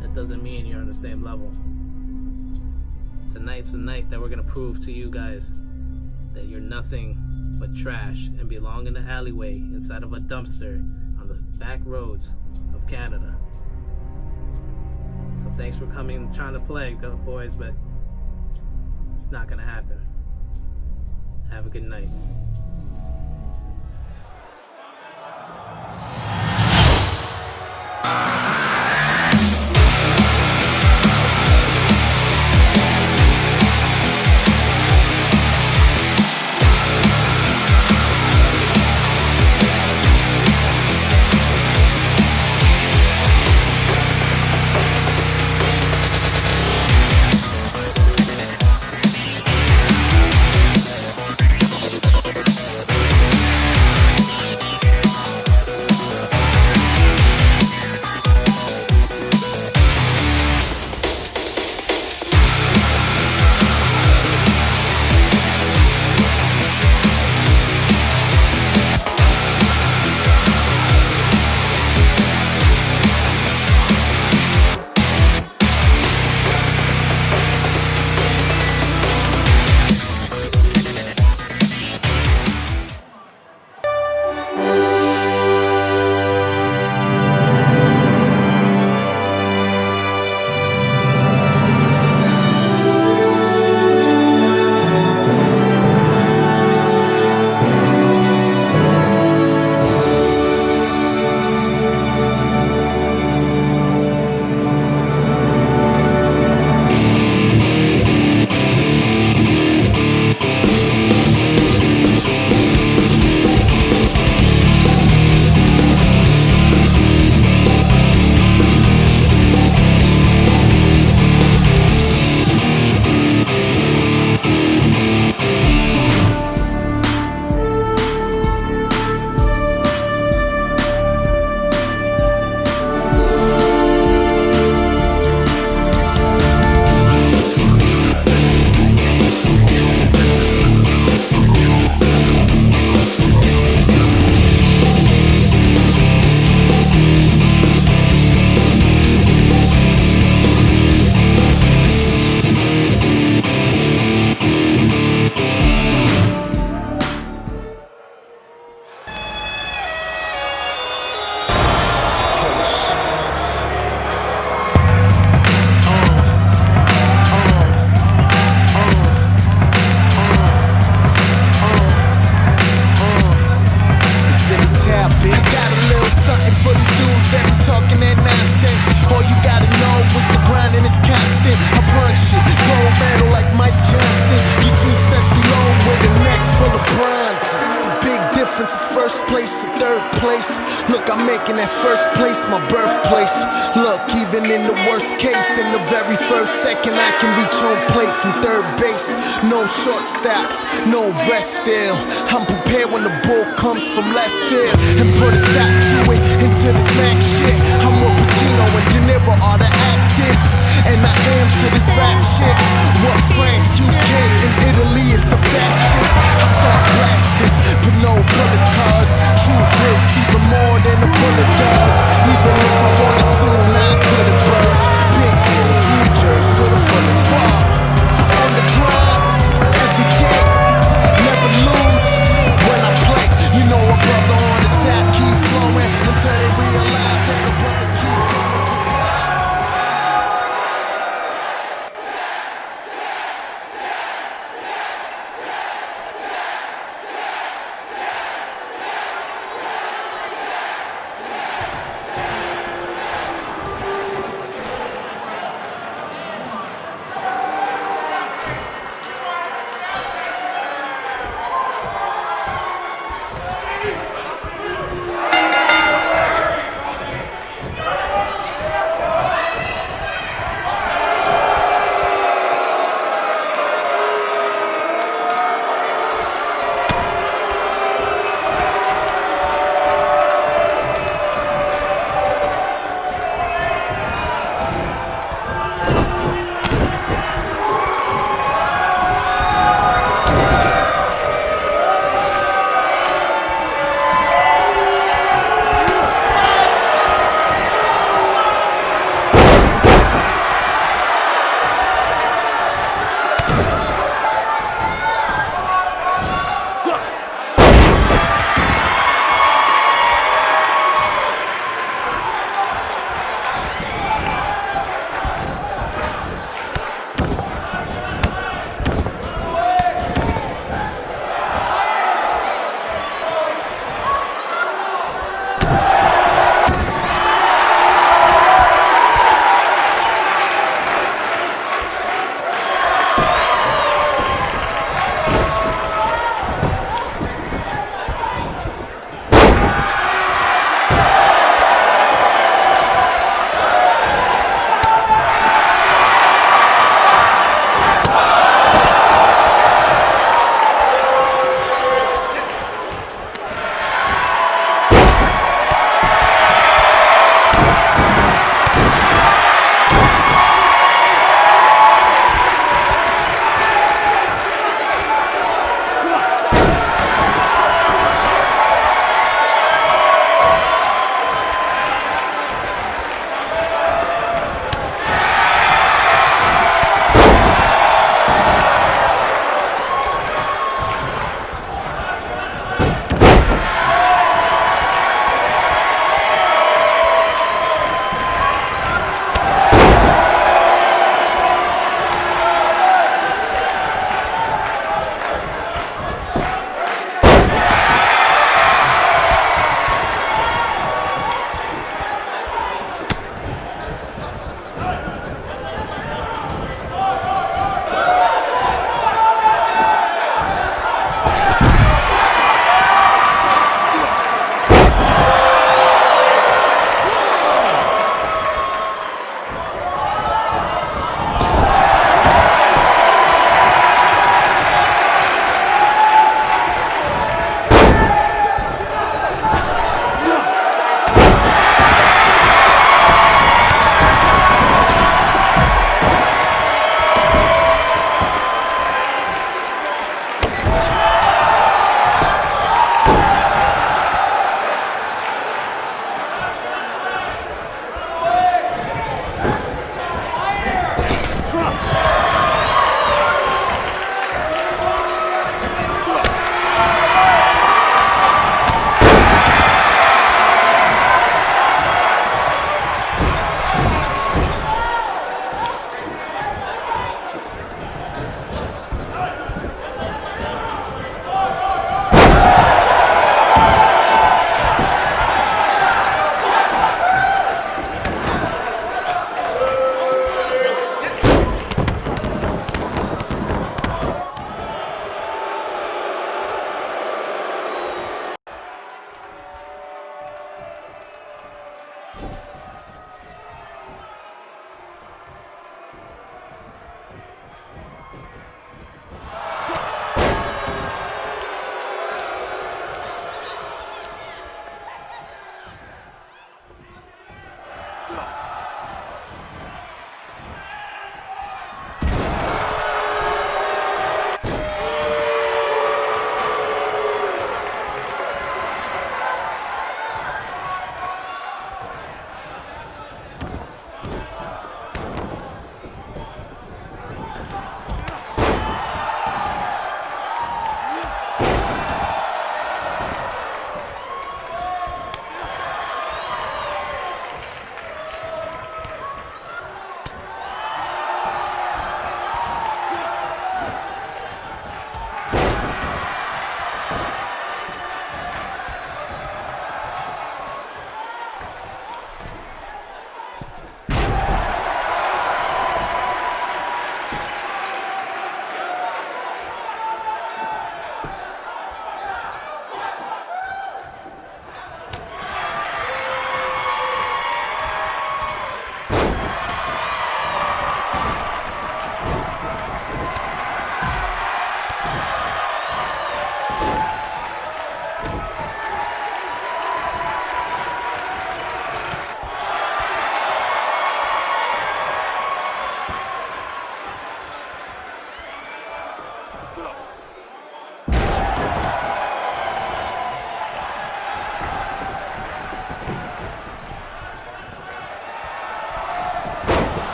that doesn't mean you're on the same level. Tonight's the night that we're gonna prove to you guys that you're nothing but trash and belong in the alleyway inside of a dumpster on the back roads of Canada. So thanks for coming and trying to play, boys, but it's not gonna happen. Have a good night. first place or third place. Look, I'm making that first place my birthplace. Look, even in the worst case, in the very first second, I can reach home plate from third base. No short stops, no rest still. I'm prepared when the ball comes from left field and put a stop to it into this Mac shit. I'm what Pacino and De Niro are the acting, and I am to this rap shit. What France, UK, and Italy is the fashion. I start blasting, but no bullets, cause truth hurts even more than a bullet does. Even if I wanted to, nah, I couldn't budge. Big L's, New Jersey, to the fullest wall. On the grind, every day, never lose when I play. You know a brother on the tap, keep flowing until they realize that a brother keep going.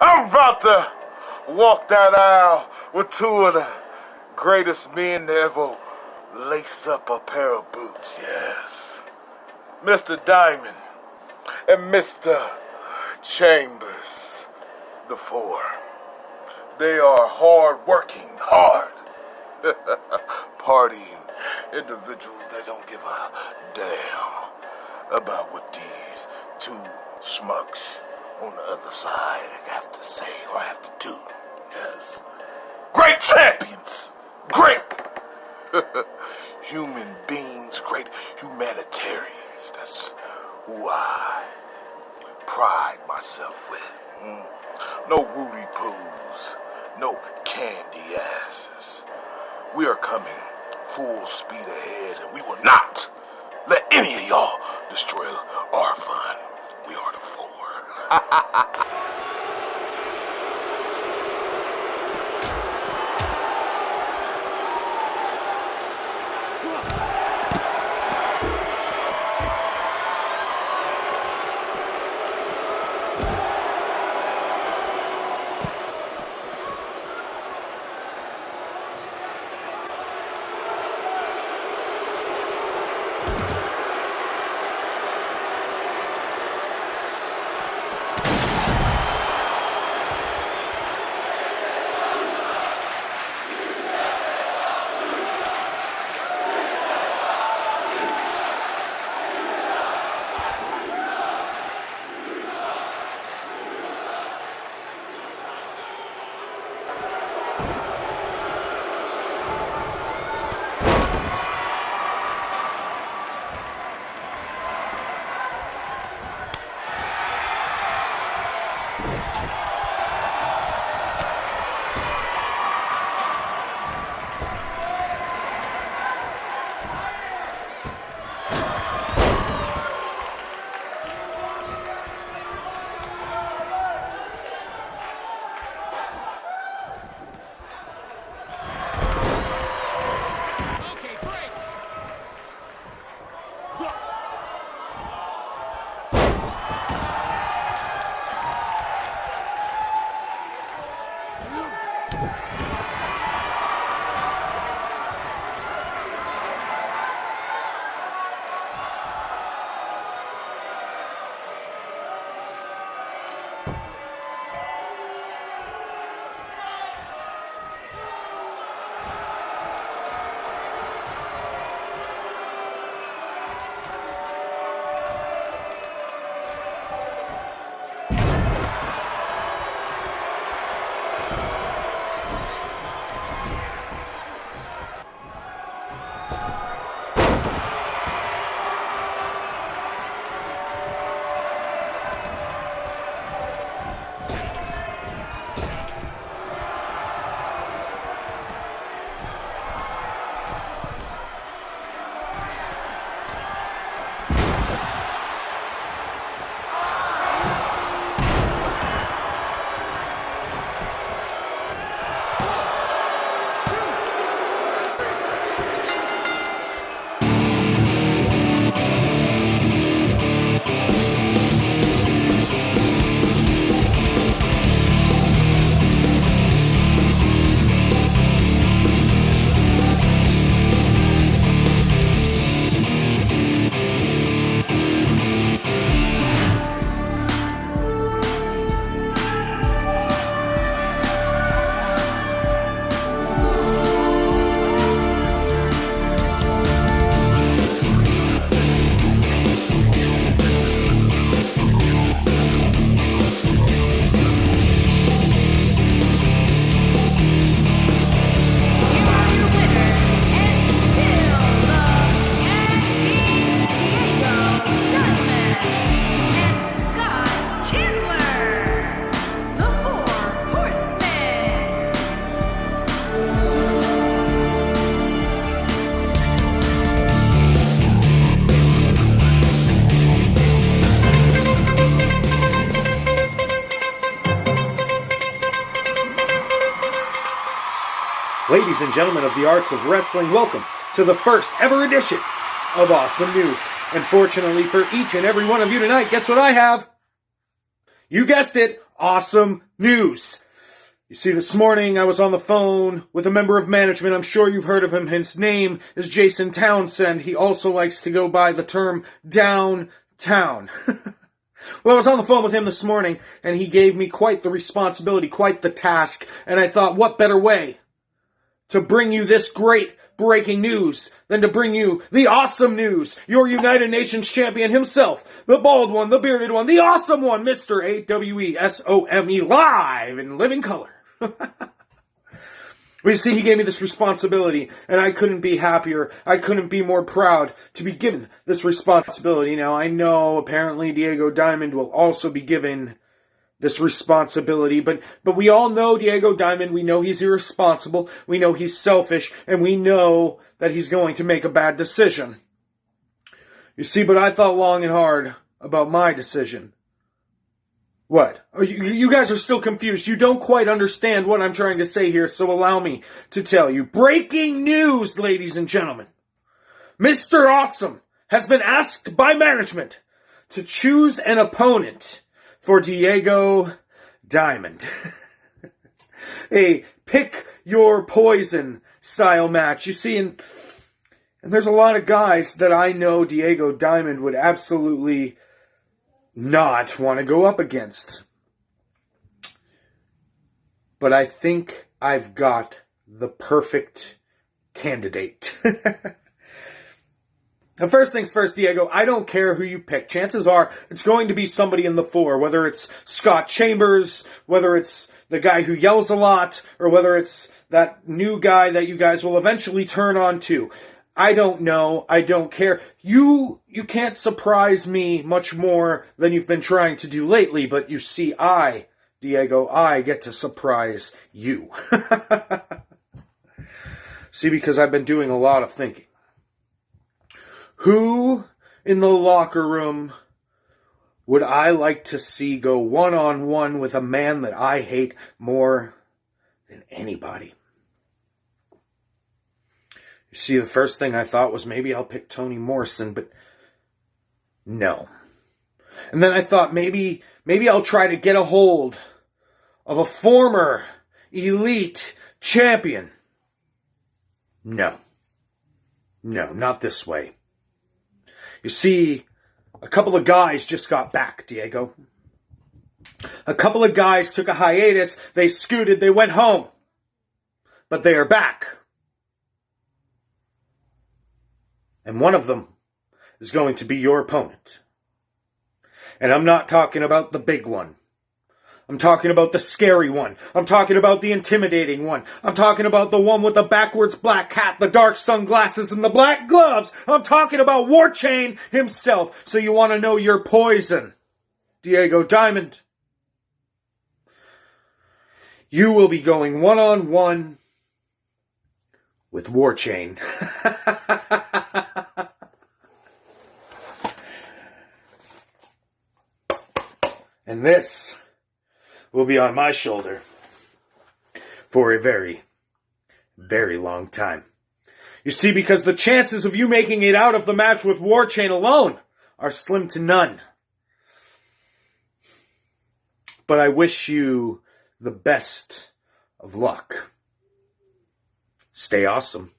I'm about to walk that aisle with two of the greatest men to ever lace up a pair of boots, yes. Mr. Diamond and Mr. Chambers, the four. They are hard-working, partying individuals that don't give a damn about what these two schmucks on the other side have to say or have to do. Yes. Great champions! Great human beings, great humanitarians. That's who I pride myself with. No Rudy Poos, no candy asses. We are coming full speed ahead, and we will not let any of y'all destroy our fun. We are the four. Ladies and gentlemen of the arts of wrestling, welcome to the first ever edition of Awesome News. And fortunately for each and every one of you tonight, guess what I have? You guessed it, awesome news. You see, this morning I was on the phone with a member of management. I'm sure you've heard of him. His name is Jason Townsend. He also likes to go by the term downtown. Well, I was on the phone with him this morning, and he gave me quite the responsibility, quite the task, and I thought, what better way to bring you this great breaking news than to bring you the awesome news. Your United Nations champion himself, the bald one, the bearded one, the awesome one, Mr. AWESOME, live in living color. Well, you see, he gave me this responsibility, and I couldn't be happier. I couldn't be more proud to be given this responsibility. Now, I know apparently Diego Diamond will also be given this responsibility, but we all know Diego Diamond. We know he's irresponsible. We know he's selfish, and we know that he's going to make a bad decision. You see, but I thought long and hard about my decision. What? You guys are still confused. You don't quite understand what I'm trying to say here, so allow me to tell you. Breaking news, ladies and gentlemen. Mr. Awesome has been asked by management to choose an opponent for Diego Diamond. A pick your poison style match. You see, and there's a lot of guys that I know Diego Diamond would absolutely not want to go up against. But I think I've got the perfect candidate. Now, first things first, Diego, I don't care who you pick. Chances are it's going to be somebody in the four, whether it's Scott Chambers, whether it's the guy who yells a lot, or whether it's that new guy that you guys will eventually turn on to. I don't know. I don't care. You can't surprise me much more than you've been trying to do lately, but you see, Diego, I get to surprise you. See, because I've been doing a lot of thinking. Who in the locker room would I like to see go one-on-one with a man that I hate more than anybody? You see, the first thing I thought was maybe I'll pick Toni Morrison, but no. And then I thought maybe I'll try to get a hold of a former elite champion. No. No, not this way. You see, a couple of guys just got back, Diego. A couple of guys took a hiatus, they scooted, they went home. But they are back. And one of them is going to be your opponent. And I'm not talking about the big one. I'm talking about the scary one. I'm talking about the intimidating one. I'm talking about the one with the backwards black hat, the dark sunglasses, and the black gloves. I'm talking about Warchain himself. So you want to know your poison, Diego Diamond? You will be going one-on-one with Warchain. And this will be on my shoulder for a very, very long time. You see, because the chances of you making it out of the match with Warchain alone are slim to none. But I wish you the best of luck. Stay awesome.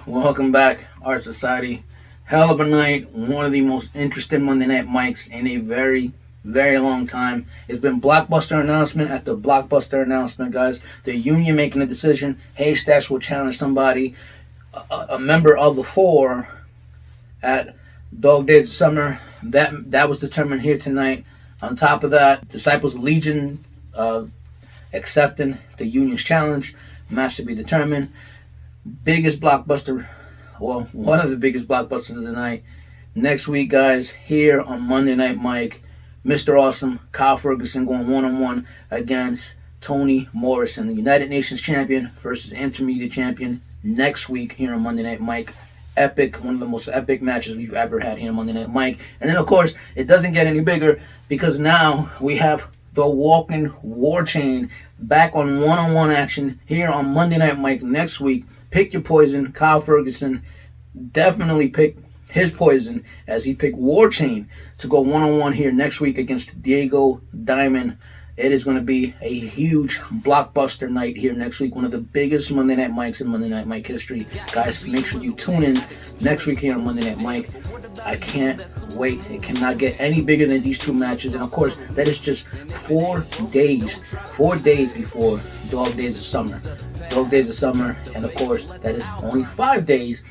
Welcome back, Art Society. Hell of a night. One of the most interesting Monday Night Mics in a very, very long time. It's been blockbuster announcement after blockbuster announcement, guys. The union making a decision. Haystacks will challenge somebody. a member of the Four at Dog Days of Summer. That was determined here tonight. On top of that, Disciples of Legion accepting the Union's challenge. Match to be determined. Biggest blockbuster, well, one of the biggest blockbusters of the night. Next week, guys, here on Monday Night Mike, Mr. Awesome, Kyle Ferguson going one-on-one against Toni Morrison, the United Nations champion versus intermediate champion, next week here on Monday Night Mike. Epic, one of the most epic matches we've ever had here on Monday Night Mike. And then, of course, it doesn't get any bigger because now we have the Walking War Chain back on one-on-one action here on Monday Night Mike next week. Pick your poison. Kyle Ferguson definitely pick his poison as he picked War Chain to go one-on-one here next week against Diego Diamond. It is going to be a huge blockbuster night here next week. One of the biggest Monday Night Mikes in Monday Night Mike history. Guys, make sure you tune in next week here on Monday Night Mike. I can't wait. It cannot get any bigger than these two matches. And of course, that is just 4 days. 4 days before Dog Days of Summer. Dog Days of Summer. And of course, that is only 5 days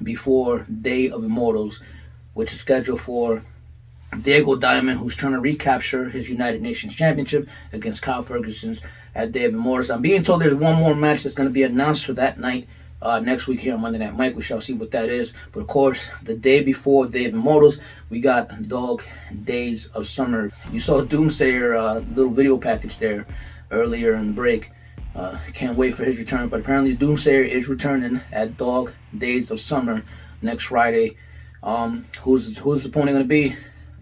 before Day of Immortals, which is scheduled for Diego Diamond, who's trying to recapture his United Nations Championship against Kyle Ferguson's at Day of Immortals. I'm being told there's one more match that's going to be announced for that night next week here on Monday Night Mike. We shall see what that is. But of course, the day before Day of Immortals, we got Dog Days of Summer. You saw Doomsayer little video package there earlier in the break. Can't wait for his return. But apparently Doomsayer is returning at Dog Days of Summer next Friday. Who's his opponent going to be?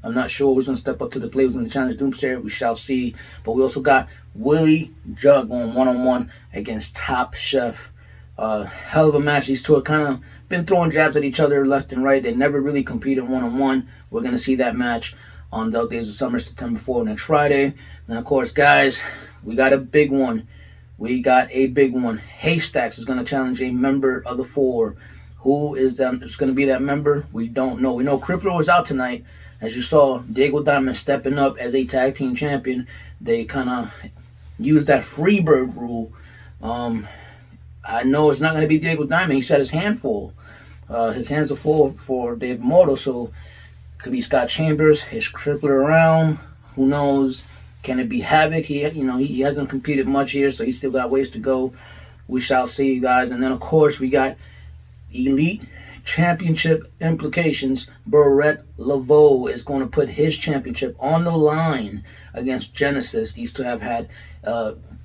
I'm not sure who's going to step up to the plate, who's going to challenge Doomsayer. We shall see. But we also got Willie Jug going one-on-one against Top Chef. Hell of a match. These two have kind of been throwing jabs at each other left and right. They never really competed one-on-one. We're going to see that match on Dog Days of Summer, September 4th, next Friday. And of course, guys, we got a big one. Haystacks is going to challenge a member of the Four. Who is going to be that member? We don't know. We know Crippler was out tonight. As you saw, Diego Diamond stepping up as a tag team champion. They kind of used that Freebird rule. I know it's not going to be Diego Diamond. He said his hand full. His hands are full for Dave Mortal, so could be Scott Chambers. Is Crippler around? Who knows? Can it be Havoc? He hasn't competed much here, so he's still got ways to go. We shall see, guys. And then, of course, we got Elite Championship implications. Barrett Laveau is going to put his championship on the line against Genesis. These two have had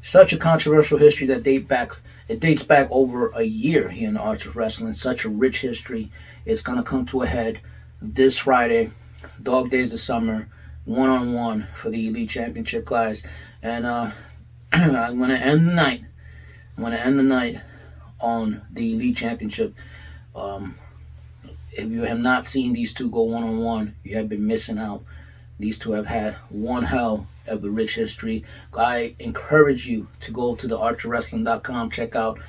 such a controversial history that dates back over a year here in the Arts of Wrestling. Such a rich history. It's going to come to a head this Friday, Dog Days of Summer, one-on-one for the Elite Championship, guys. And I'm going to end the night. On the Elite Championship. If you have not seen these two go one-on-one, you have been missing out. These two have had one hell of a rich history. I encourage you to go to the archerwrestling.com, check out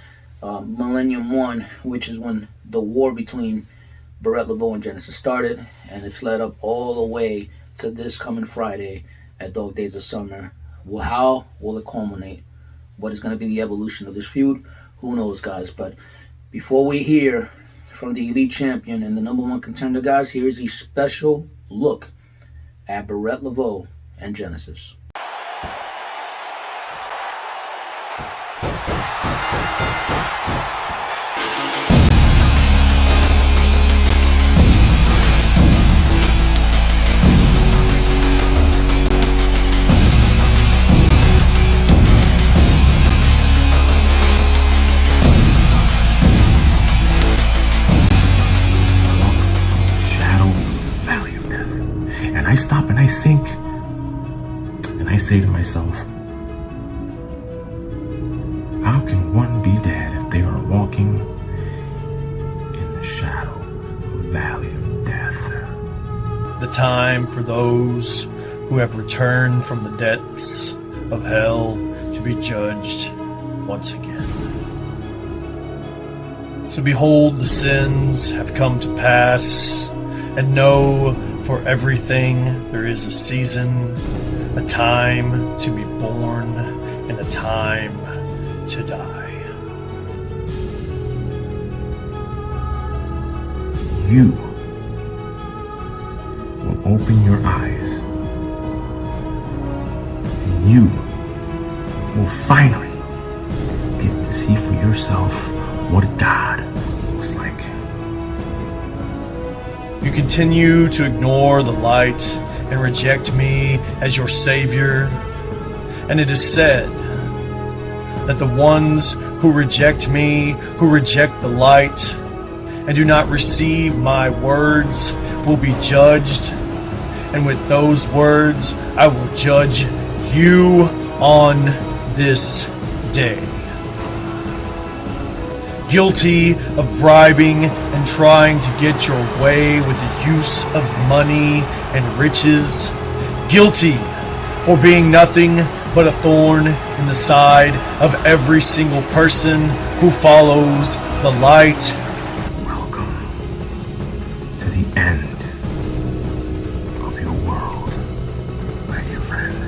Millennium 1, which is when the war between Barrett Laveau and Genesis started, and it's led up all the way to this coming Friday at Dog Days of Summer. Well, how will it culminate? What is going to be the evolution of this feud? Who knows, guys? But before we hear from the Elite Champion and the number one contender, guys, here is a special look at Barrett Laveau and Genesis. I stop and I think, and I say to myself, how can one be dead if they are walking in the shadow of the valley of death? The time for those who have returned from the depths of hell to be judged once again. So behold, the sins have come to pass, and know for everything there is a season, a time to be born, and a time to die. you will open your eyes. And you will finally get to see for yourself what God looks like. You continue to ignore the light and reject me as your savior. And it is said that the ones who reject me, who reject the light, and do not receive my words will be judged. And with those words, I will judge you on this day. Guilty of bribing and trying to get your way with the use of money and riches. Guilty for being nothing but a thorn in the side of every single person who follows the light. Welcome to the end of your world, my dear friend.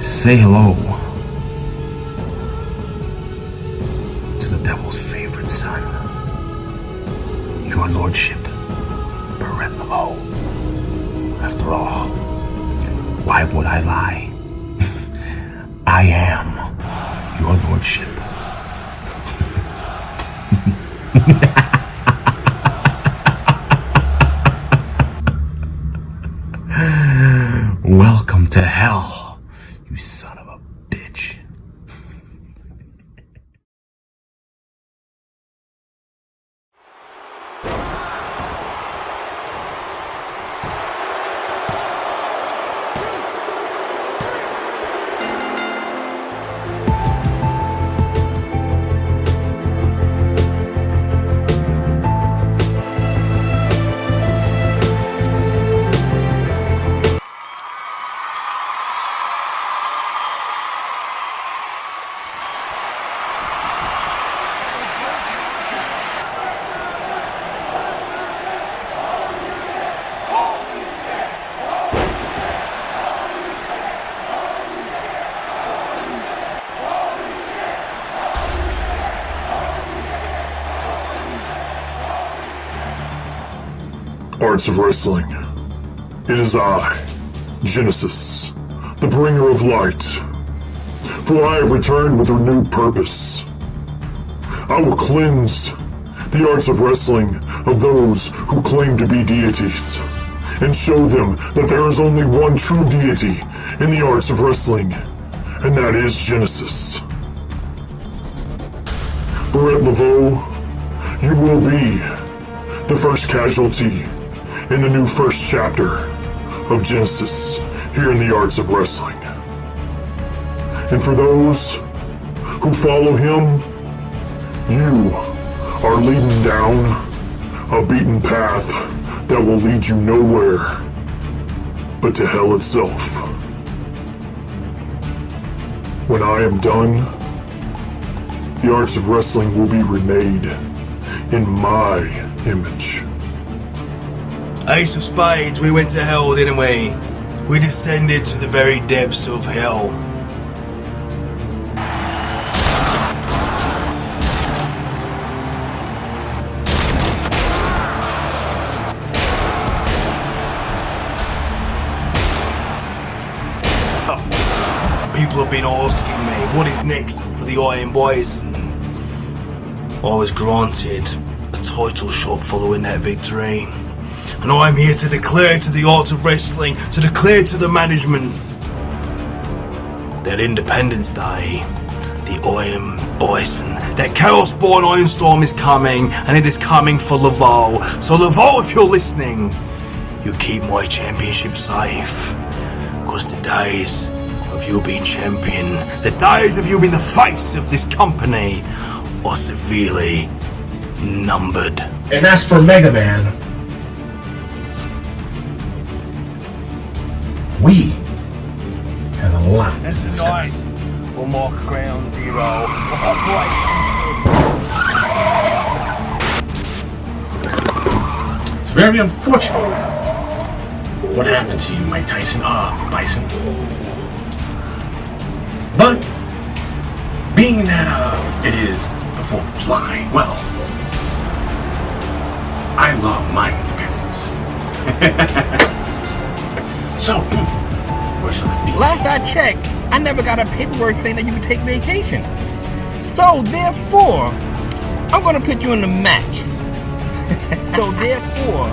Say hello to the devil's favorite son, your lordship, Barrett Laveau. After all, why would I lie? I am your lordship. Welcome to hell. You son of a bitch. Arts of Wrestling. It is I, Genesis, the bringer of light. For I have returned with renewed purpose. I will cleanse the arts of wrestling of those who claim to be deities, and show them that there is only one true deity in the arts of wrestling, and that is Genesis. Barrett Laveau, you will be the first casualty in the new first chapter of Genesis here in the arts of wrestling. And for those who follow him, you are leading down a beaten path that will lead you nowhere but to hell itself. When I am done, the arts of wrestling will be remade in my image. Ace of Spades, we went to hell, didn't we? We descended to the very depths of hell. People have been asking me, what is next for the Iron Bison? I was granted a title shot following that victory. And I'm here to declare to the art of wrestling, to declare to the management that Independence Day, the Iron Bison, that Chaos Born Ironstorm is coming, and it is coming for Laveau. So Laveau, if you're listening, you keep my championship safe. Because the days of you being champion, the days of you being the face of this company are severely numbered. And as for Mega Man, we have a lot to discuss. We'll mark ground zero for Operation It's very unfortunate what happened to you, Mike Tyson. Bison. But being that it is the 4th of July, well, I love my independence. So, where shall I be? Last I checked, I never got a paperwork saying that you could take vacations. So therefore, I'm gonna put you in the match. So therefore,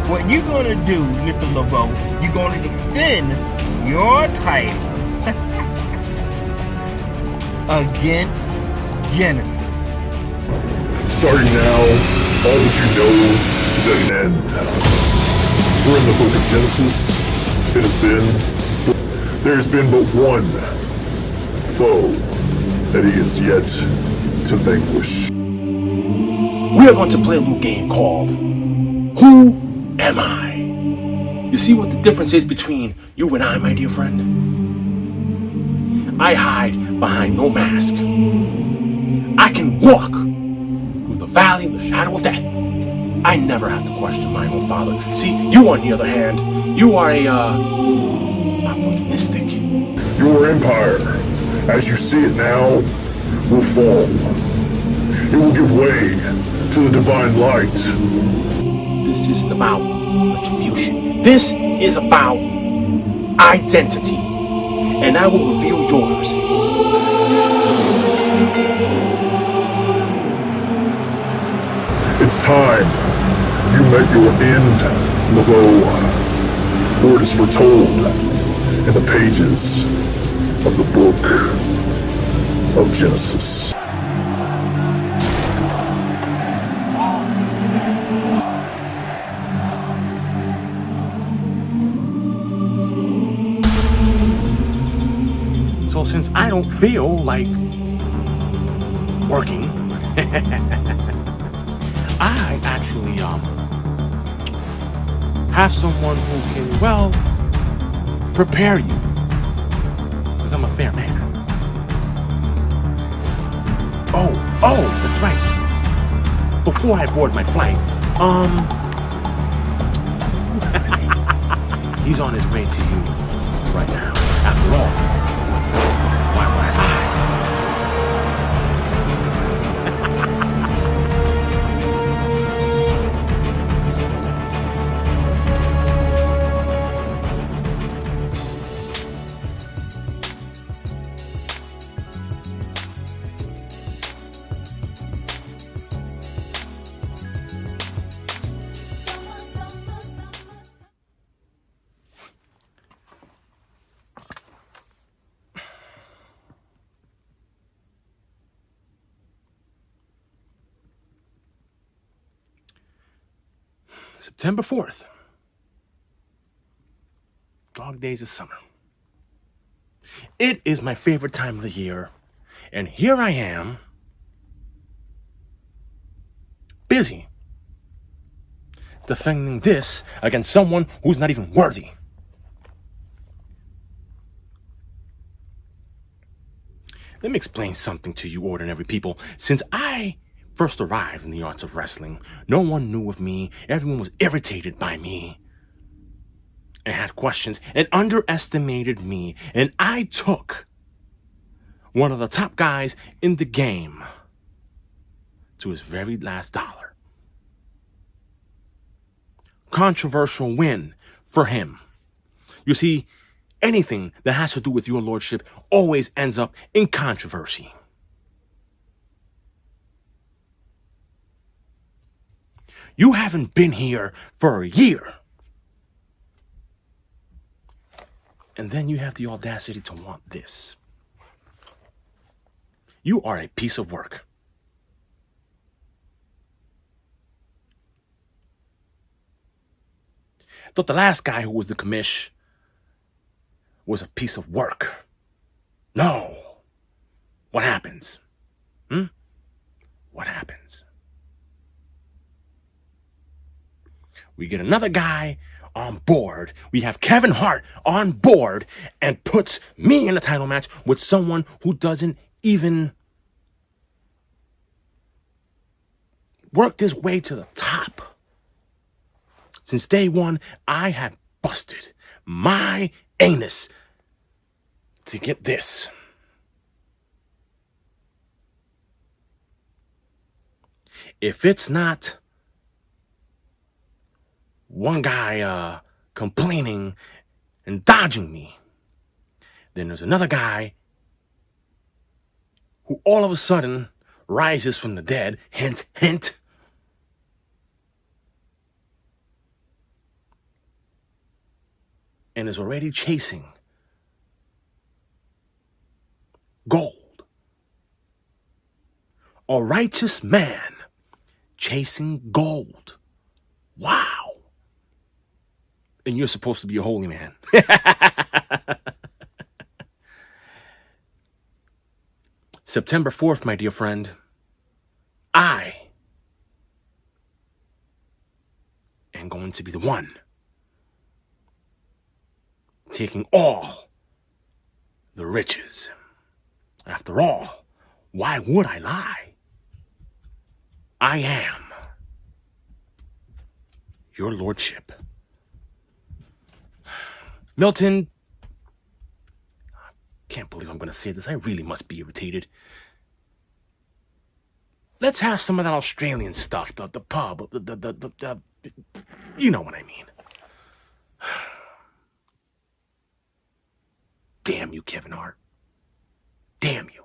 what you're gonna do, Mr. LeBeau, you're gonna defend your title against Genesis. Starting now, all that you know is at an end. We're in the book of Genesis. It has been, there's been but one foe that he is yet to vanquish. We are going to play a little game called Who Am I? You see what the difference is between you and I, my dear friend? I hide behind no mask. I can walk through the valley of the shadow of death. I never have to question my own father. See, you on the other hand, you are opportunistic. Your empire, as you see it now, will fall. It will give way to the divine light. This isn't about retribution. This is about identity. And I will reveal yours. It's time. You met your end, LeBeau. For it is foretold in the pages of the book of Genesis. So since I don't feel like working, I actually have someone who can, well, prepare you. Because I'm a fair man. Oh, that's right. Before I board my flight, he's on his way to you right now. After all, why would I? September 4th. Dog days of summer. It is my favorite time of the year. And here I am, busy, defending this against someone who's not even worthy. Let me explain something to you ordinary people. Since I first arrived in the arts of wrestling, no one knew of me, everyone was irritated by me, and had questions, and underestimated me, and I took one of the top guys in the game to his very last dollar. Controversial win for him. You see, anything that has to do with your lordship always ends up in controversy. You haven't been here for a year. And then you have the audacity to want this. You are a piece of work. I thought the last guy who was the commish was a piece of work. No. What happens? What happens? We get another guy on board. We have Kevin Hart on board and puts me in a title match with someone who doesn't even work his way to the top. Since day one, I have busted my anus to get this. If it's not one guy complaining and dodging me, then there's another guy who all of a sudden rises from the dead, hint, hint, and is already chasing gold. A righteous man chasing gold. Wow. And you're supposed to be a holy man. September 4th, my dear friend, I am going to be the one taking all the riches. After all, why would I lie? I am your lordship. Milton, can't believe I'm going to say this. I really must be irritated. Let's have some of that Australian stuff, the pub, the you know what I mean. Damn you, Kevin Hart. Damn you.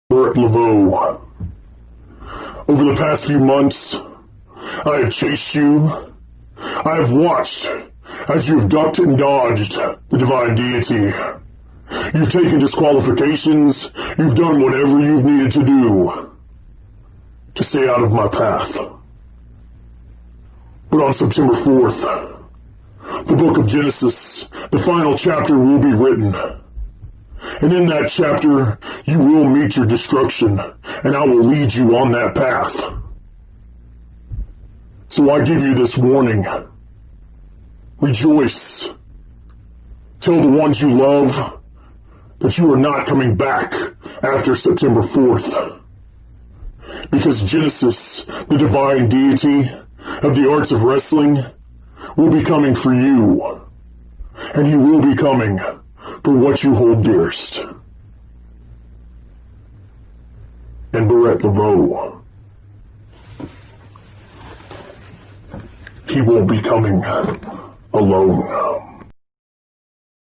Brett Laveau. Over the past few months, I have chased you. I have watched as you have ducked and dodged the divine deity. You've taken disqualifications. You've done whatever you've needed to do to stay out of my path. But on September 4th, the book of Genesis, the final chapter will be written. And in that chapter, you will meet your destruction, and I will lead you on that path. So I give you this warning. Rejoice. Tell the ones you love that you are not coming back after September 4th. Because Genesis, the divine deity of the arts of wrestling, will be coming for you. And he will be coming for what you hold dearest. And Brett Laveau, he won't be coming alone.